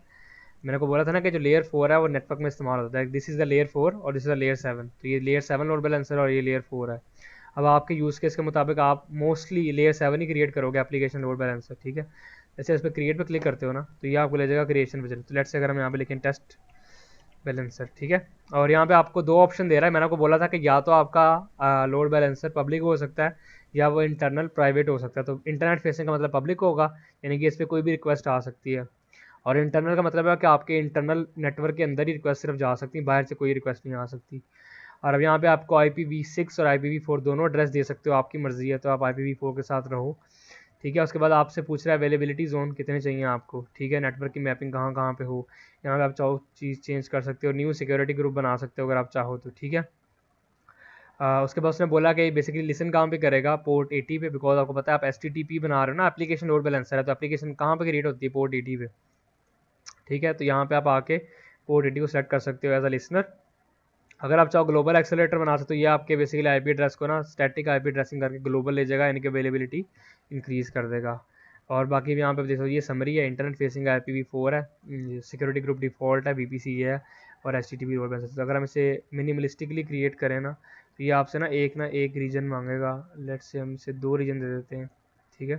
मैंने को बोला था ना कि जो लेयर 4 है वो नेटवर्क में इस्तेमाल होता है। दिस इज़ द लेयर 4 और दिस इज़ द लेयर 7। तो ये लेयर 7 लोड बैलेंसर और ये लेयर 4 है। अब आपके यूज़ केस के मुताबिक आप मोस्टली लेयर 7 ही क्रिएट करोगे एप्लीकेशन लोड बैलेंसर। ठीक है, जैसे इस पर क्रिएट पर क्लिक करते हो ना तो ये आपको ले जाएगा क्रिएशन पे। तो लेट्स से अगर हम यहाँ पे लिखें टेस्ट बैलेंसर। ठीक है, और यहाँ पे आपको दो ऑप्शन दे रहा है। मैंने आपको बोला था कि या तो आपका लोड बैलेंसर पब्लिक हो सकता है या वो इंटरनल प्राइवेट हो सकता है। तो इंटरनेट फेसिंग का मतलब पब्लिक होगा, यानी कि इस पर कोई भी रिक्वेस्ट आ सकती है, और इंटरनल का मतलब है कि आपके इंटरनल नेटवर्क के अंदर ही रिक्वेस्ट सिर्फ जा सकती है, बाहर से कोई रिक्वेस्ट नहीं आ सकती। और अब यहाँ पे आपको IPv6 और IPv4 दोनों एड्रेस दे सकते हो, आपकी मर्ज़ी है, तो आप IPv4 के साथ रहो। ठीक है, उसके बाद आपसे पूछ रहा है अवेलेबिलिटी जोन कितने चाहिए आपको। ठीक है, नेटवर्क की मैपिंग कहाँ कहाँ पे हो, यहाँ पे आप चाहो चीज़ चेंज कर सकते हो, न्यू सिक्योरिटी ग्रुप बना सकते हो अगर आप चाहो तो। ठीक है, उसके बाद उसने बोला कि बेसिकली लिसन कहाँ पे करेगा, पोर्ट 80 पे, बिकॉज आपको पता है आप STTP बना रहे हो ना, एप्लीकेशन लोड बैलेंसर है, तो एप्लीकेशन कहाँ पे क्रिएट होती है, पोर्ट 80 पे। ठीक है, तो यहाँ पे आप आके पोर्ट 80 को सेलेक्ट कर सकते हो एज अ लिसनर। अगर आप चाहो ग्लोबल एक्सेलेरेटर बना सकते हो, ये आपके बेसिकली IP एड्रेस को ना स्टैटिक IP एड्रेसिंग करके ग्लोबल ले जाएगा, यानी कि अवेलेबिलिटी इंक्रीज़ कर देगा। और बाकी भी यहाँ पे देखो ये समरी है, इंटरनेट फेसिंग IPv4 है, सिक्योरिटी ग्रुप डिफ़ॉल्ट है, VPC है, और HTTP रोल बैलेंसर। तो अगर हम इसे मिनिमलिस्टिकली क्रिएट करें ना, तो ये आपसे ना एक रीजन मांगेगा। लेट्स से हम इसे 2 रीजन दे देते हैं। ठीक है,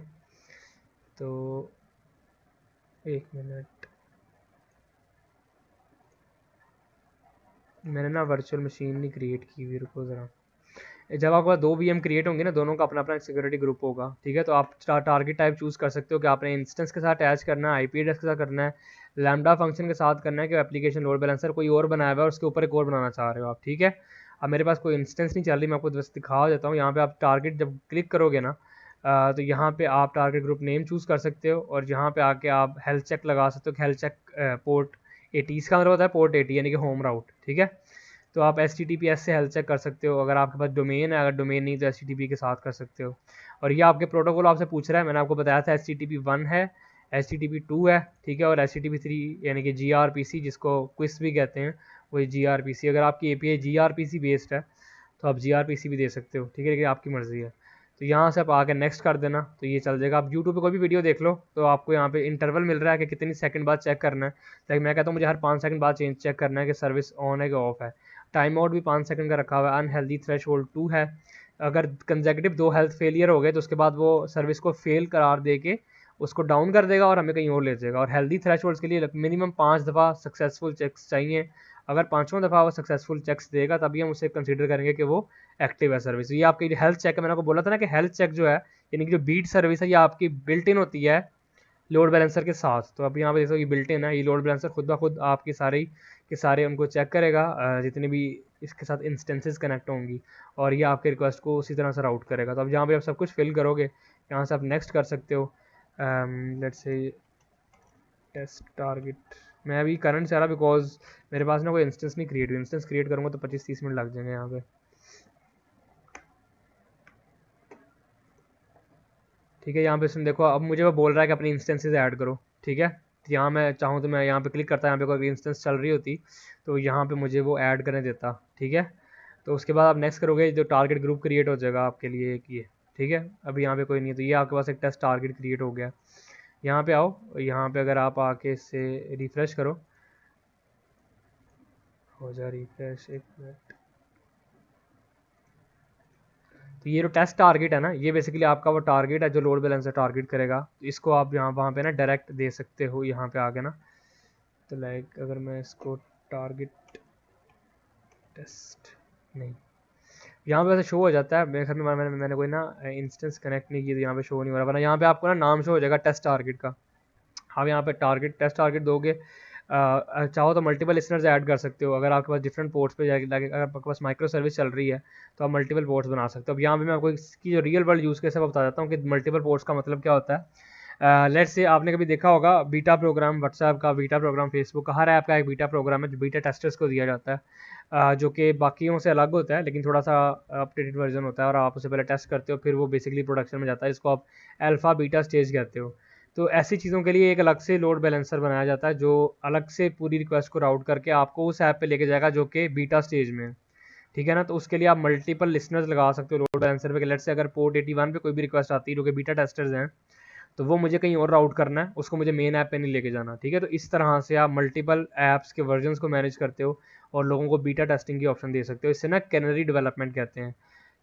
तो 1 मिनट, मैंने ना वर्चुअल मशीन नहीं क्रिएट की हुई, रुको ज़रा। जब आपके पास 2 VM क्रिएट होंगे ना, दोनों का अपना अपना सिक्योरिटी ग्रुप होगा। ठीक है, तो आप टारगेट टाइप चूज़ कर सकते हो कि आपने इंस्टेंस के साथ अटैच करना है, IP एड्रेस के साथ करना है, लैम्डा फंक्शन के साथ करना है, कि एप्लीकेशन लोड बैलेंसर कोई और बनाया हुआ है और उसके ऊपर एक और बनाना चाह रहे हो आप। ठीक है, अब मेरे पास कोई इंस्टेंस नहीं चल रही, मैं आपको बस दिखा देता हूँ। यहाँ पे आप टारगेट जब क्लिक करोगे ना, तो यहाँ पे आप टारगेट ग्रुप नेम चूज़ कर सकते हो, और यहाँ पे आके आप हेल्थ चेक लगा सकते हो कि हेल्थ चेक पोर्ट 80, इसका मतलब होता है पोर्ट 80 यानी कि होम राउट। ठीक है, तो आप HTTPS से हेल्थ चेक कर सकते हो। अगर आपके पास डोमेन है, अगर डोमेन नहीं तो HTTP के साथ कर सकते हो। और ये आपके प्रोटोकॉल आपसे पूछ रहा है, मैंने आपको बताया था HTTP 1 है, HTTP 2 है। ठीक है, और HTTP 3 यानी कि gRPC, जिसको क्विस भी कहते हैं, वही gRPC। अगर आपकी API gRPC बेस्ड है तो आप gRPC भी दे सकते हो। ठीक है, लेकिन आपकी मर्ज़ी है। तो यहाँ से आप आके नेक्स्ट कर देना, तो ये चल जाएगा। आप यूट्यूब पे कोई भी वीडियो देख लो, तो आपको यहाँ पे इंटरवल मिल रहा है कि कितनी सेकंड बाद चेक करना है। लाइक मैं कहता हूँ मुझे हर 5 सेकंड बाद चेक करना है कि सर्विस ऑन है कि ऑफ है। टाइम आउट भी 5 सेकंड का रखा हुआ है। अनहेल्दी थ्रेशोल्ड 2 है। अगर कंसेक्यूटिव 2 हेल्थ फेलियर हो गए तो उसके बाद वो सर्विस को फेल करार दे के उसको डाउन कर देगा और हमें कहीं और ले जाएगा। और हेल्दी थ्रेशोल्ड्स के लिए मिनिमम 5 दफ़ा सक्सेसफुल चेक्स चाहिए। अगर 5वां दफ़ा वो सक्सेसफुल चेक्स देगा तभी हम उसे कंसीडर करेंगे कि वो एक्टिव है सर्विस। ये आपकी हेल्थ चेक है, मैंने आपको बोला था ना कि हेल्थ चेक जो है, यानी कि जो बीट सर्विस है, ये आपकी बिल्ट इन होती है लोड बैलेंसर के साथ। तो अब यहाँ पे देखो ये बिल्ट इन है, ये लोड बैलेंसर खुद ब खुद आपकी सारी के सारे उनको चेक करेगा, जितने भी इसके साथ इंस्टेंसेस कनेक्ट होंगी, और ये आपके रिक्वेस्ट को उसी तरह से राउट करेगा। तो अब यहाँ पे आप सब कुछ फिल करोगे, यहाँ से आप नेक्स्ट कर सकते हो। लेट्स से टेस्ट टारगेट मैं अभी करंट चाह रहा, बिकॉज मेरे पास ना कोई इंस्टेंस नहीं क्रिएट हुई। इंस्टेंस क्रिएट करूँगा तो 25-30 मिनट लग जाएंगे यहाँ पे। ठीक है, यहाँ पे सुन देखो, अब मुझे वो बोल रहा है कि अपनी इंस्टेंसेस ऐड करो। ठीक है, तो यहाँ मैं चाहूँ तो मैं यहाँ पे क्लिक करता, यहाँ पे कोई इंस्टेंस चल रही होती तो यहाँ पे मुझे वो ऐड करने देता। ठीक है, तो उसके बाद आप नेक्स्ट करोगे, जो टारगेट ग्रुप क्रिएट हो जाएगा आपके लिए एक ये। ठीक है, अभी यहाँ पे कोई नहीं है, तो ये आपके पास एक टेस्ट टारगेट क्रिएट हो गया। यहाँ पे आओ, यहाँ पे अगर आप आके इससे रिफ़्रेश करो, हो जाए रिफ़्रेश, 1 मिनट। तो ये जो टेस्ट टारगेट है ना, ये बेसिकली आपका वो टारगेट है जो लोड बैलेंसर टारगेट करेगा। तो इसको आप यहाँ वहाँ पे ना डायरेक्ट दे सकते हो, यहाँ पे आके ना। तो लाइक अगर मैं इसको टारगेट टेस्ट, नहीं, यहाँ पे वैसे शो हो जाता है मेरे ख्याल में, मैंने कोई ना इंस्टेंस कनेक्ट नहीं की तो यहाँ पे शो नहीं हो रहा, वरना यहाँ पे आपको ना नाम शो हो जाएगा टेस्ट टारगेट का। आप यहाँ पे टारगेट टेस्ट टारगेट दोगे, चाहो तो मल्टीपल लिसनर्स ऐड कर सकते हो। अगर आपके पास डिफरेंट पोर्ट्स पे जाके, अगर आपके पास माइक्रो सर्विस चल रही है तो आप मल्टीपल पोर्ट्स बना सकते हो। अब यहाँ पे मैं आपको इसकी जो रियल वर्ल्ड यूज़ केस है वो बता देता हूँ कि मल्टीपल पोर्ट्स का मतलब क्या होता है। लेट्स से आपने कभी देखा होगा बीटा प्रोग्राम, व्हाट्सएप का बीटा प्रोग्राम, फेसबुक का, हर ऐप का एक बीटा प्रोग्राम है जो बीटा टेस्टर्स को दिया जाता है, जो कि बाकियों से अलग होता है लेकिन थोड़ा सा अपडेटेड वर्जन होता है, और आप उसे पहले टेस्ट करते हो, फिर वो बेसिकली प्रोडक्शन में जाता है, जिसको आप अल्फ़ा बीटा स्टेज कहते हो। तो ऐसी चीज़ों के लिए एक अलग से लोड बैलेंसर बनाया जाता है, जो अलग से पूरी रिक्वेस्ट को राउट करके आपको उस ऐप पे लेके जाएगा जो कि बीटा स्टेज में है। ठीक है ना, तो उसके लिए आप मल्टीपल लिसनर्स लगा सकते हो लोड बैलेंसर पे। लेट्स से अगर पोर्ट 81 पे कोई भी रिक्वेस्ट आती है जो कि बीटा टेस्टर्स हैं, तो वो मुझे कहीं और राउट करना है, उसको मुझे मेन ऐप पे नहीं लेके जाना। ठीक है, तो इस तरह से आप मल्टीपल ऐप्स के वर्जन्स को मैनेज करते हो और लोगों को बीटा टेस्टिंग की ऑप्शन दे सकते हो। इससे ना कैनरी डेवलपमेंट कहते हैं,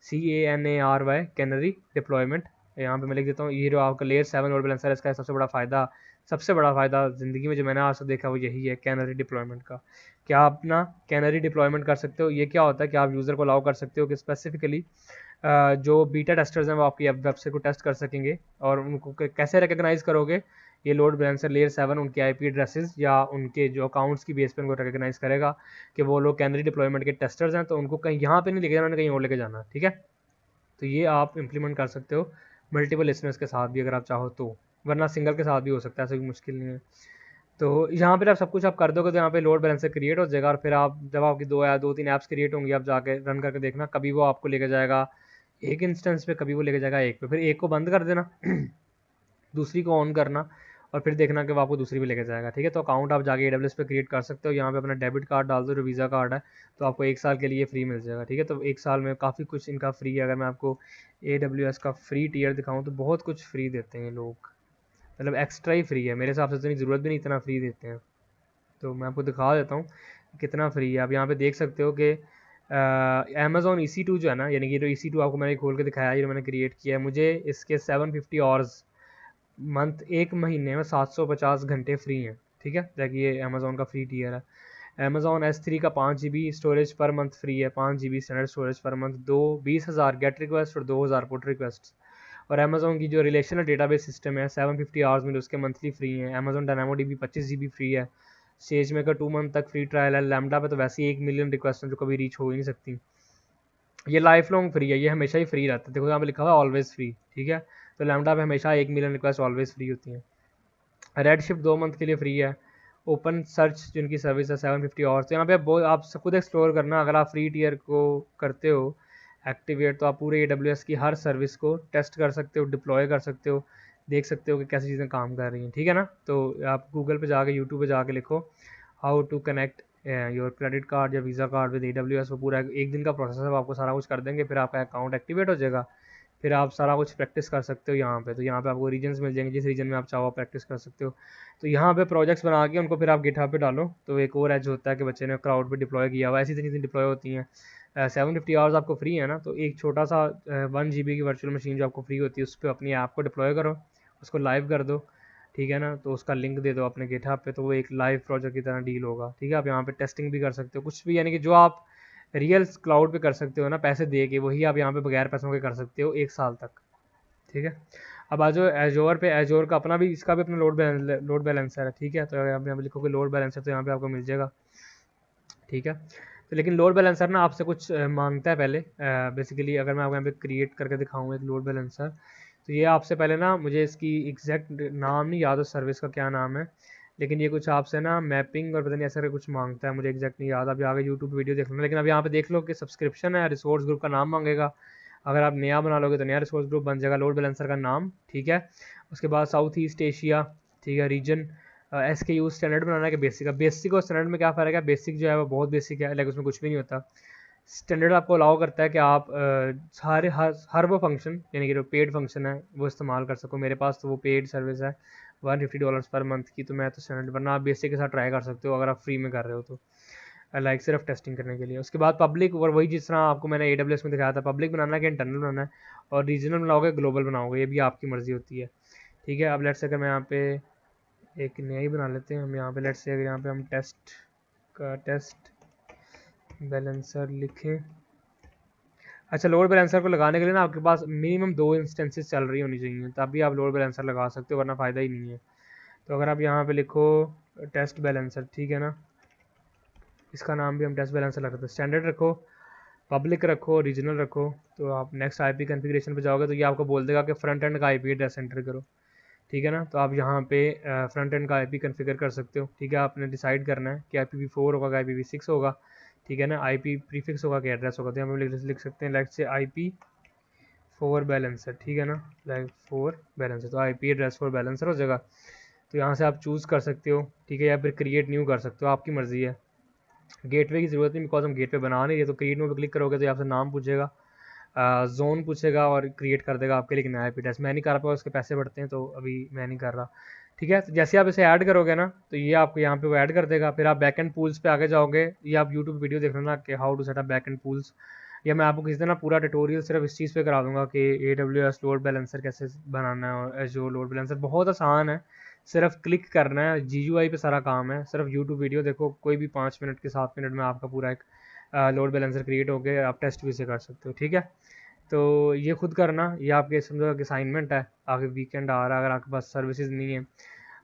CANARY, कैनरी डिप्लॉयमेंट। यहाँ पे मैं लिख देता हूँ, ये जो आपका लेयर 7 लोड बैलेंसर है, इसका सबसे बड़ा फ़ायदा ज़िंदगी में जो मैंने आज तक देखा वो यही है, कैनरी डिप्लॉयमेंट का। क्या आप ना कैनरी डिप्लॉयमेंट कर सकते हो। ये क्या होता है कि आप यूज़र को अलाउ कर सकते हो कि स्पेसिफिकली जो बीटा टेस्टर्स हैं वो आपकी वेबसाइट को टेस्ट कर सकेंगे। और उनको कैसे रिकग्नाइज़ करोगे, ये लोड बैलेंसर लेयर 7 उनके आईपी एड्रेसेस या उनके जो अकाउंट्स की बेस पे उनको रिकग्नाइज करेगा कि वो लोग कैनरी डिप्लॉयमेंट के टेस्टर्स हैं, तो उनको कहीं यहाँ पे नहीं लेके जाना, कहीं और लेके जाना, ठीक है। तो ये आप इम्प्लीमेंट कर सकते हो मल्टीपल लिसनर्स के साथ भी अगर आप चाहो तो, वरना सिंगल के साथ भी हो सकता है, ऐसा कोई मुश्किल नहीं है। तो यहाँ पर आप सब कुछ आप कर दोगे तो यहाँ पे लोड बैलेंसर क्रिएट हो जाएगा, और फिर आप जब आपकी दो तीन ऐप्स क्रिएट होंगी, आप जाके रन करके देखना, कभी वो आपको लेके जाएगा एक इंस्टेंस पे, कभी वो लेके जाएगा एक पे, फिर एक को बंद कर देना दूसरी को ऑन करना, और फिर देखना कि वो आपको दूसरी भी लेके जाएगा, ठीक है। तो अकाउंट आप जाके AWS पे क्रिएट कर सकते हो, यहाँ पे अपना डेबिट कार्ड डाल दो जो वीज़ा कार्ड है, तो आपको 1 साल के लिए फ्री मिल जाएगा, ठीक है। तो 1 साल में काफ़ी कुछ इनका फ्री है। अगर मैं आपको AWS का फ्री टियर दिखाऊँ तो बहुत कुछ फ्री देते हैं लोग, मतलब एक्स्ट्रा ही फ्री है, मेरे हिसाब से इतनी ज़रूरत भी नहीं, इतना फ्री देते हैं। तो मैं आपको दिखा देता हूँ कितना फ्री है। आप यहाँ पे देख सकते हो कि अमेज़ॉन EC2 जो है ना, यानी कि जो EC2 आपको मैंने खोल के दिखाया है, ये मैंने क्रिएट किया है, मुझे इसके 750 आवर्स मंथ, एक महीने में 750 घंटे फ्री हैं, ठीक है। ताकि ये अमेज़ॉन का फ्री टियर है। अमेज़ॉन S3 का 5 GB storage per month free है, 5 GB standard storage per month, 20,000 gate request और 2,000 पुट रिक्वेस्ट। और अमेज़ॉन की जो रिलेशनल डेटाबेस सिस्टम है 750 आवर्स में उसके मंथली फ्री हैं। अमेज़ॉन DynamoDB 25 GB फ्री है। SageMaker 2 मंथ तक फ्री ट्रायल है। लैम्डा पे तो वैसे ही 1 मिलियन रिक्वेस्ट हैं जो कभी रीच हो ही नहीं सकती। ये लाइफ लॉन्ग फ्री है, ये हमेशा ही फ्री रहता है, देखो यहाँ पे लिखा हुआ है ऑलवेज फ्री, ठीक है। तो लैम्डा पे हमेशा 1 मिलियन रिक्वेस्ट ऑलवेज फ्री होती हैं। रेड शिफ्ट 2 मंथ के लिए फ्री है। ओपन सर्च जिनकी सर्विस है 750 आवर्स। तो यहाँ पे आप खुद एक्सप्लोर करना, अगर आप फ्री टियर को करते हो एक्टिवेट, तो आप पूरे AWS की हर सर्विस को टेस्ट कर सकते हो, डिप्लॉय कर सकते हो, देख सकते हो कि कैसी चीज़ें काम कर रही हैं, ठीक है ना। तो आप गूगल पे जाके, यूट्यूब पे जाके लिखो how to connect your credit card या वीज़ा कार्ड विद AWS, वो पूरा एक दिन का प्रोसेस है, आपको सारा कुछ कर देंगे, फिर आपका अकाउंट एक्टिवेट हो जाएगा। फिर आप सारा कुछ प्रैक्टिस कर सकते हो यहाँ पे। तो यहाँ पे आपको रीजन्स मिल जाएंगे, जिस रीजन में आप चाहो प्रैक्टिस कर सकते हो। तो यहाँ पे प्रोजेक्ट्स बना के उनको फिर आप गिटहब पे डालो, तो एक और एज होता है कि बच्चे ने क्राउड पे डिप्लॉय किया हुआ, ऐसी चीज़ें डिप्लॉय होती हैं। 750 आवर्स आपको फ्री है ना, तो एक छोटा सा 1 GB की वर्चुअल मशीन जो आपको फ्री होती है, उस पर अपनी ऐप को डिप्लॉय करो, उसको लाइव कर दो, ठीक है ना। तो उसका लिंक दे दो अपने गिटहब पे, तो वो एक लाइव प्रोजेक्ट की तरह डील होगा, ठीक है। आप यहाँ पे टेस्टिंग भी कर सकते हो, कुछ भी, यानी कि जो आप रियल क्लाउड पे कर सकते हो ना पैसे दे के, वही आप यहाँ पे बगैर पैसों के कर सकते हो 1 साल तक, ठीक है। अब आ जाओ एजोर पे। एजोर का अपना भी, इसका भी अपना लोड बैलेंसर है, ठीक है। तो अगर आप यहाँ पे लिखोगे लोड बैलेंसर तो यहाँ पे आपको मिल जाएगा, ठीक है। तो लेकिन लोड बैलेंसर ना आपसे कुछ मांगता है पहले। बेसिकली अगर मैं आपको यहाँ पे क्रिएट करके दिखाऊँ एक लोड बैलेंसर, तो ये आपसे पहले ना, मुझे इसकी एग्जैक्ट नाम नहीं याद है सर्विस का क्या नाम है, लेकिन ये कुछ आपसे ना मैपिंग और पता नहीं ऐसा कुछ मांगता है, मुझे एग्जैक्ट नहीं याद। आप आगे यूट्यूब वीडियो देख लेना। लेकिन अब यहाँ पे देख लो कि सब्सक्रिप्शन है, रिसोर्स ग्रुप का नाम मांगेगा। अगर आप नया बना लोगे तो नया रिसोर्स ग्रुप बन जाएगा, लोड बैलेंसर का नाम, ठीक है। उसके बाद साउथ ईस्ट एशिया, ठीक है, रीजन। SKU स्टैंडर्ड बनाना है कि बेसिक का। बेसिक और स्टैंडर्ड में क्या फ़र्क है, बेसिक जो है वो बहुत बेसिक है, लेकिन उसमें कुछ भी नहीं होता। स्टैंडर्ड आपको अलाउ करता है कि आप सारे हर वो फंक्शन, यानी कि जो पेड फंक्शन है वो इस्तेमाल कर सको। मेरे पास तो वो पेड सर्विस है $150 पर मंथ की, तो मैं तो स्टैंडर्ड, वरना आप बेसिक के साथ ट्राई कर सकते हो अगर आप फ्री में कर रहे हो तो, लाइक सिर्फ टेस्टिंग करने के लिए। उसके बाद पब्लिक, और वही जिस तरह आपको मैंने AWS में दिखाया था, पब्लिक बनाना है कि इंटरनल बनाना है, और रीजनल बनाओगे ग्लोबल बनाओगे, ये भी आपकी मर्जी होती है, ठीक है। अब लेट्स से अगर मैं यहाँ पे एक नया ही बना लेते हैं हम, यहाँ पे लेट्स से अगर यहाँ पे हम टेस्ट बैलेंसर लिखें। अच्छा, लोड बैलेंसर को लगाने के लिए ना आपके पास मिनिमम 2 इंस्टेंसेस चल रही होनी चाहिए, तभी आप लोड बैलेंसर लगा सकते हो, वरना फ़ायदा ही नहीं है। तो अगर आप यहाँ पे लिखो टेस्ट बैलेंसर, ठीक है ना, इसका नाम भी हम टेस्ट बैलेंसर रख देते हैं। स्टैंडर्ड रखो, पब्लिक रखो, रीजनल रखो। तो आप नेक्स्ट IP कॉन्फ़िगरेशन पे जाओगे तो ये आपको बोल देगा कि फ्रंट एंड का IP एड्रेस एंटर करो, ठीक है ना। तो आप यहाँ पे फ्रंट एंड का IP कॉन्फ़िगर कर सकते हो, ठीक है। आपने डिसाइड करना है कि IPv4 होगा कि IPv6 होगा, ठीक है ना। IP प्रीफिक्स होगा कि एड्रेस होगा, तो यहाँ पे लिख सकते हैं लेट से IP4 बैलेंसर, ठीक है ना, लाइक 4 बैलेंसर, तो IP एड्रेस 4 बैलेंसर हो जाएगा। तो यहाँ से आप चूज़ कर सकते हो, ठीक है, या फिर क्रिएट न्यू कर सकते हो, आपकी मर्ज़ी है। गेटवे की ज़रूरत नहीं, बिकॉज हम गेटवे बना नहीं रहे, तो क्रिएट न्यू पे क्लिक करोगे तो आपसे नाम पूछेगा, जोन पूछेगा, और क्रिएट कर देगा आपके लिए नया IP एड्रेस। मैं नहीं कर पाया, उसके पैसे बढ़ते हैं, तो अभी मैं नहीं कर रहा, ठीक है। तो जैसे आप इसे ऐड करोगे ना, तो ये आपको यहाँ पे वो ऐड कर देगा। फिर आप बैक एंड पूल्स पे आगे जाओगे, या आप यूट्यूब वीडियो देख लेना कि how to set up back end pools, या मैं आपको किसी दिन ना पूरा ट्यूटोरियल सिर्फ इस चीज़ पे करा दूंगा कि AWS लोड बैलेंसर कैसे बनाना है, और जो लोड बैलेंसर बहुत आसान है, सिर्फ क्लिक करना है, GUI पे सारा काम है। सिर्फ यूट्यूब वीडियो देखो, कोई भी 5 मिनट के 7 मिनट में आपका पूरा एक लोड बैलेंसर क्रिएट हो गया, आप टेस्ट भी से कर सकते हो, ठीक है। तो ये खुद करना, ये आपके समझो कि असाइनमेंट है, आपके वीकेंड आ रहा है, अगर आपके पास सर्विसेज नहीं है,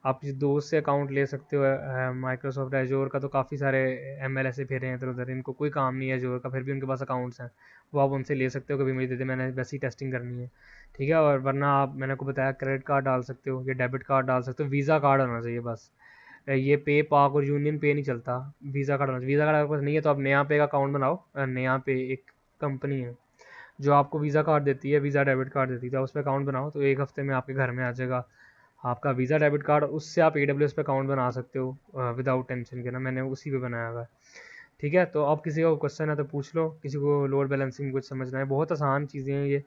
आप किसी दोस्त से अकाउंट ले सकते हो। माइक्रोसॉफ्ट एजोर का तो काफ़ी सारे ML ऐसे फिर हैं इधर उधर, इनको कोई काम नहीं है एजोर का, फिर भी उनके पास अकाउंट्स हैं, वो आप उनसे ले सकते हो, कभी मुझे दे दे, मैंने वैसी टेस्टिंग करनी है। ठीक है, और वरना आप, मैंने को बताया, क्रेडिट कार्ड डाल सकते हो या डेबिट कार्ड डाल सकते हो, वीज़ा कार्ड होना चाहिए बस। ये पे पाक और यूनियन पे नहीं चलता, वीज़ा कार्ड होना चाहिए। वीज़ा कार्ड आपके पास नहीं है तो आप नया पे का अकाउंट बनाओ। नया पे एक कंपनी है जो आपको वीज़ा कार्ड देती है, वीज़ा डेबिट कार्ड देती है, तो उस पर अकाउंट बनाओ, तो एक हफ्ते में आपके घर में आ जाएगा आपका वीज़ा डेबिट कार्ड। उससे आप AWS पे अकाउंट बना सकते हो विदाउट टेंशन के ना, मैंने उसी पे बनाया हुआ है। ठीक है, तो अब किसी को क्वेश्चन है तो पूछ लो, किसी को लोड बैलेंसिंग कुछ समझना है, बहुत आसान चीज़ें हैं ये,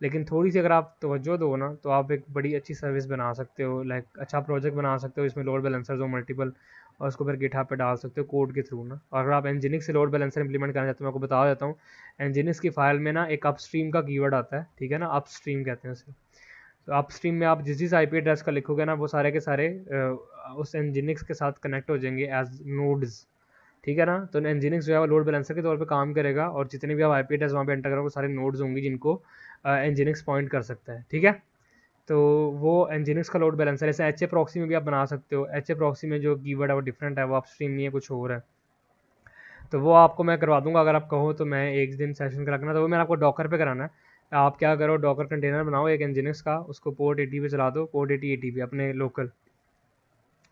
लेकिन थोड़ी सी अगर आप तवज्जो दो ना तो आप एक बड़ी अच्छी सर्विस बना सकते हो, लाइक अच्छा प्रोजेक्ट बना सकते हो इसमें लोड बैलेंसर्स हो मल्टीपल, और उसको फिर गिटहब पे डाल सकते हो कोड के थ्रू ना। और अगर आप Nginx से लोड बैलेंसर इंप्लीमेंट करना चाहते हो, मैं आपको बता देता हूँ, Nginx की फाइल में ना एक अपस्ट्रीम का कीवर्ड आता है, ठीक है ना, अपस्ट्रीम कहते हैं उसे। तो अपस्ट्रीम में आप जिस जिस IP एड्रेस का लिखोगे ना, वो सारे के सारे उस Nginx के साथ कनेक्ट हो जाएंगे एज नोड्स। ठीक है ना, तो Nginx जो है वो लोड बैलेंसर के तौर पे काम करेगा, और जितने भी आप IP एड्रेस वहाँ पे एंटर करोगे सारे नोड्स होंगे जिनको Nginx पॉइंट कर सकता है। ठीक है, तो वो Nginx का लोड बैलेंसर, ऐसे HA प्रॉक्सी में भी आप बना सकते हो। HA प्रॉक्सी में जो कीवर्ड है वो डिफरेंट है, वो अपस्ट्रीम नहीं है, कुछ और है। तो वो आपको मैं करवा दूंगा, अगर आप कहो तो मैं एक दिन सेशन करा करना, तो वो मैंने आपको डॉकर पे कराना है। आप क्या करो, डॉकर कंटेनर बनाओ एक Nginx का, उसको पोर्ट 80 पे चला दो, पोर्ट 80 पे अपने लोकल,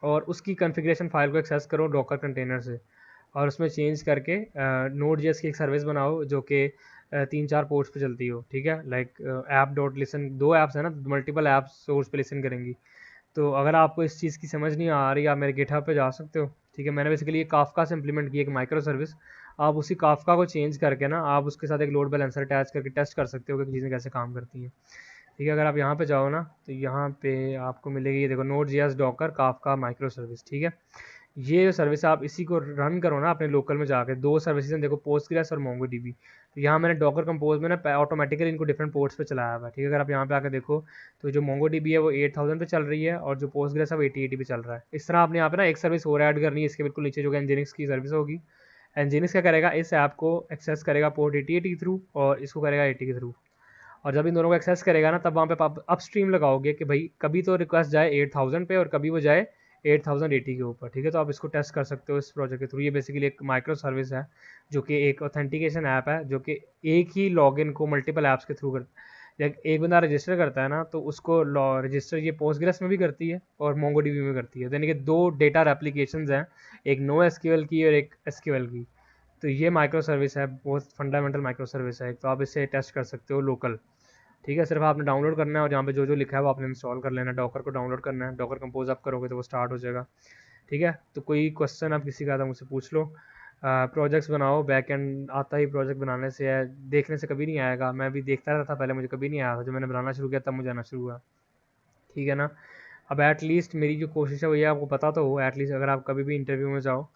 और उसकी कॉन्फ़िगरेशन फाइल को एक्सेस करो डॉकर कंटेनर से, और उसमें चेंज करके नोड जेएस की एक सर्विस बनाओ जो कि 3-4 पोर्ट्स पे चलती हो। ठीक है, like app dot listen, 2 apps है ना, मल्टीपल ऐप्स सोर्स पे लिसन करेंगी। तो अगर आपको इस चीज़ की समझ नहीं आ रही, आप मेरे गिटहब पे जा सकते हो। ठीक है, मैंने बेसिकली ये काफका से इंप्लीमेंट की एक माइक्रो सर्विस, आप उसी काफका को चेंज करके ना आप उसके साथ एक लोड बैलेंसर अटैच करके टेस्ट कर सकते हो कि चीज़ें कैसे काम करती हैं। ठीक है, अगर आप यहाँ पे जाओ ना तो यहाँ पे आपको मिलेगी, ये देखो, node JS Docker Kafka micro service. ठीक है, ये जो सर्विस आप इसी को रन करो ना अपने लोकल में जाके, 2 सर्विसेज हैं देखो, पोस्टग्रेस और मोंगोडीबी। तो यहाँ मैंने डॉकर कंपोज में ना ऑटोमेटिकली इनको डिफरेंट पोर्ट्स पे चलाया हुआ है। ठीक है, अगर आप यहाँ पे आके देखो तो जो मोंगोडीबी है वो 8000 पे चल रही है, और जो पोस्टग्रेस है वो 8080 पे चल रहा है। इस तरह आपने यहाँ पे ना एक सर्विस और ऐड करनी है इसके बिल्कुल नीचे, जो कि Nginx की सर्विस होगी। Nginx क्या करेगा, इस ऐप को एक्सेस करेगा पोर्ट 8080 के थ्रू, और इसको करेगा 80 के थ्रू। और जब इन दोनों को एक्सेस करेगा ना, तब वहाँ पे आप अपस्ट्रीम लगाओगे कि भाई कभी तो रिक्वेस्ट जाए 8000 पे और कभी वो जाए 8080 के ऊपर। ठीक है, तो आप इसको टेस्ट कर सकते हो इस प्रोजेक्ट के थ्रू। ये बेसिकली एक माइक्रो सर्विस है जो कि एक ऑथेंटिकेशन ऐप है, जो कि एक ही लॉगिन को मल्टीपल ऐप्स के थ्रू करता है। जब एक बंदा रजिस्टर करता है ना, तो उसको रजिस्टर ये पोस्टग्रेस में भी करती है और मोंगोडीबी में करती है, यानी कि 2 डेटा एप्लीकेशन हैं, एक नो एसक्यूएल की और एक एसक्यूएल की। तो ये माइक्रो सर्विस है, बहुत फंडामेंटल माइक्रो सर्विस है, तो आप इससे टेस्ट कर सकते हो लोकल। ठीक है, सिर्फ आपने डाउनलोड करना है और यहाँ पे जो जो लिखा है वो आपने इंस्टॉल कर लेना है, डॉकर को डाउनलोड करना है, डॉकर कंपोज आप करोगे तो वो स्टार्ट हो जाएगा। ठीक है, तो कोई क्वेश्चन आप किसी का था मुझसे पूछ लो। प्रोजेक्ट्स बनाओ, बैक एंड आता ही प्रोजेक्ट बनाने से है, देखने से कभी नहीं आएगा। मैं भी देखता रहता था पहले, मुझे कभी नहीं आया था, जब मैंने बनाना शुरू किया तब मुझे आना शुरू हुआ। ठीक है ना, अब एटलीस्ट मेरी जो कोशिश है वो ये, आपको पता तो हो एटलीस्ट, अगर आप कभी भी इंटरव्यू में जाओ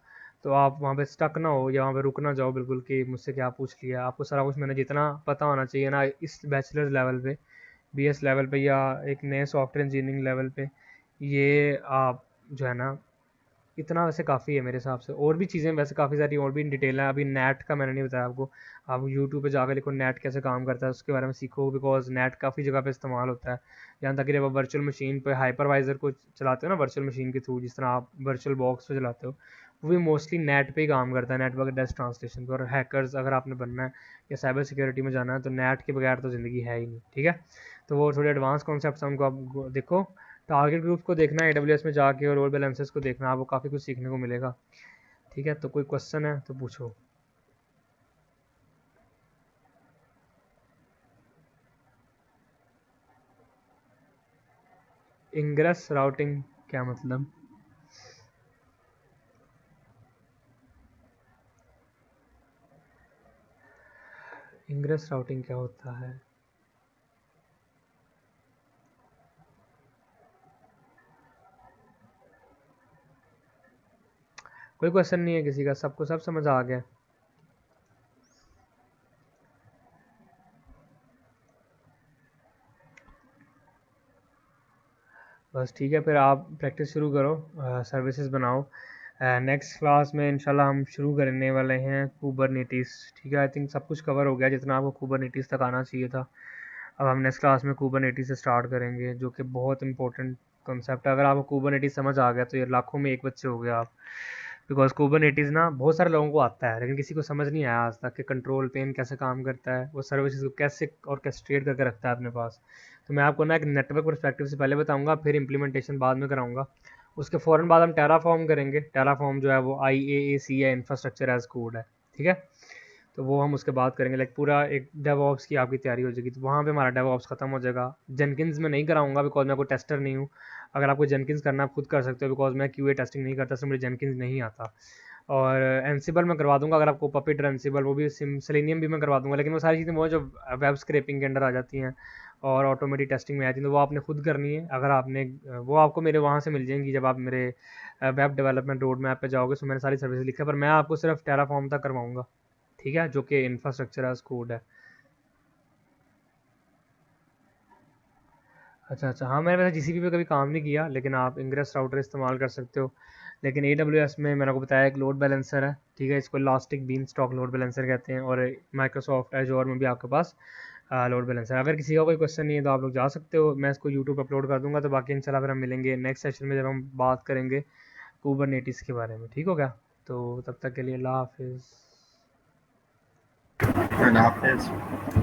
तो आप वहाँ पे स्टक ना हो, या वहाँ पे रुक ना जाओ बिल्कुल कि मुझसे क्या पूछ लिया। आपको सारा कुछ मैंने जितना पता होना चाहिए ना इस बैचलर्स लेवल पे, BS लेवल पे, या एक नए सॉफ्टवेयर इंजीनियरिंग लेवल पे, ये आप जो है ना, इतना वैसे काफ़ी है मेरे हिसाब से। और भी चीज़ें वैसे काफ़ी सारी और भी इन डिटेल है, अभी नेट का मैंने नहीं बताया आपको। आप यूट्यूब पे जाकर लिखो नेट कैसे काम करता है, उसके बारे में सीखो, बिकॉज नेट काफ़ी जगह पे इस्तेमाल होता है। यहाँ तक कि जब आप वर्चुअल मशीन पे हाइपरवाइजर को चलाते हो ना वर्चुअल मशीन के थ्रू, जिस तरह आप वर्चुअल बॉक्स पे चलाते हो, वो भी मोस्टली नेट पे ही काम करता है, नेटवर्क एड्रेस ट्रांसलेशन पे। और हैकर्स अगर आपने बनना है या साइबर सिक्योरिटी में जाना है तो नेट के बगैर तो ज़िंदगी है ही नहीं। ठीक है, तो वो थोड़े एडवांस कॉन्सेप्ट हैं, उनको आप देखो। टारगेट ग्रुप को देखना है AWS में जाके, और लोड बैलेंसेस को देखना, आपको काफ़ी कुछ सीखने को मिलेगा। ठीक है, तो कोई क्वेश्चन है तो पूछो। इंग्रेस राउटिंग क्या मतलब? इंग्रेस राउटिंग क्या होता है? कोई क्वेश्चन नहीं है किसी का, सबको सब समझ आ गया? बस ठीक है, फिर आप प्रैक्टिस शुरू करो, सर्विसेज बनाओ। नेक्स्ट क्लास में इंशाल्लाह हम शुरू करने वाले हैं कुबरनेटिस। ठीक है, आई थिंक सब कुछ कवर हो गया जितना आपको कुबरनेटिस तक आना चाहिए था। अब हम नेक्स्ट क्लास में कुबरनेटिस से स्टार्ट करेंगे, जो कि बहुत इंपॉर्टेंट कॉन्सेप्ट। अगर आपको कुबरनेटिस समझ आ गया तो ये लाखों में एक बच्चे हो गए आप। बिकॉज कुबरनेटिस ना बहुत सारे लोगों को आता है, लेकिन किसी को समझ नहीं आया आज तक कि कंट्रोल प्लेन कैसे काम करता है, वो सर्विसेज को कैसे ऑर्केस्ट्रेट करके रखता है अपने पास। तो मैं आपको ना एक नेटवर्क परस्पेक्टिव से पहले बताऊंगा, फिर इम्प्लीमेंटेशन बाद में कराऊंगा। उसके फ़ौरन बाद हम टेराफॉर्म करेंगे। टेराफॉर्म जो है वो IaaC है, इंफ्रास्ट्रक्चर एज कोड है, ठीक है। तो वो हम उसके बाद करेंगे, लाइक पूरा एक डेवऑप्स की आपकी तैयारी हो जाएगी, तो वहाँ पे हमारा डेवऑप्स खत्म हो जाएगा। जेनकिंस में नहीं कराऊंगा बिकॉज मैं कोई टेस्टर नहीं हूँ। अगर आपको जेनकिंस करना, आप खुद कर सकते हो, बिकॉज मैं QA टेस्टिंग नहीं करता, इसलिए मुझे जेनकिंस नहीं आता। और एनसिबल मैं करवा दूंगा, अगर आपको पपिट एनसिबल, वो भी सेलेनियम भी मैं करवा दूंगा, लेकिन वो सारी चीज़ें वो जो वेब स्क्रैपिंग के अंडर आ जाती हैं और ऑटोमेटिक टेस्टिंग में आती हैं, तो वो आपने खुद करनी है। अगर आपने वो आपको मेरे वहाँ से मिल जाएंगी जब आप मेरे वेब डेवलपमेंट रोड मैप पे जाओगे, तो मैंने सारी सर्विस लिखा है, पर मैं आपको सिर्फ टेराफॉर्म तक करवाऊंगा, ठीक है, जो कि इंफ्रास्ट्रक्चर एज कोड है। अच्छा अच्छा, हाँ मैंने वैसे GCP पे कभी काम नहीं किया, लेकिन आप इंग्रेस राउटर इस्तेमाल कर सकते हो। लेकिन AWS में मैंने आपको बताया एक लोड बैलेंसर है, ठीक है, इसको elastic beanstalk load balancer कहते हैं। और माइक्रोसॉफ्ट एजोर में भी आपके पास लोड बैलेंसर। अगर किसी का कोई क्वेश्चन नहीं है तो आप लोग जा सकते हो, मैं इसको यूट्यूब पर अपलोड कर दूंगा। तो बाकी इंशाल्लाह फिर हम मिलेंगे नेक्स्ट सेशन में, जब हम बात करेंगे कुबरनेटिस के बारे में, ठीक हो गया। तो तब तक के लिए अल्लाह हाफिज़। अल्लाह हाफिज़।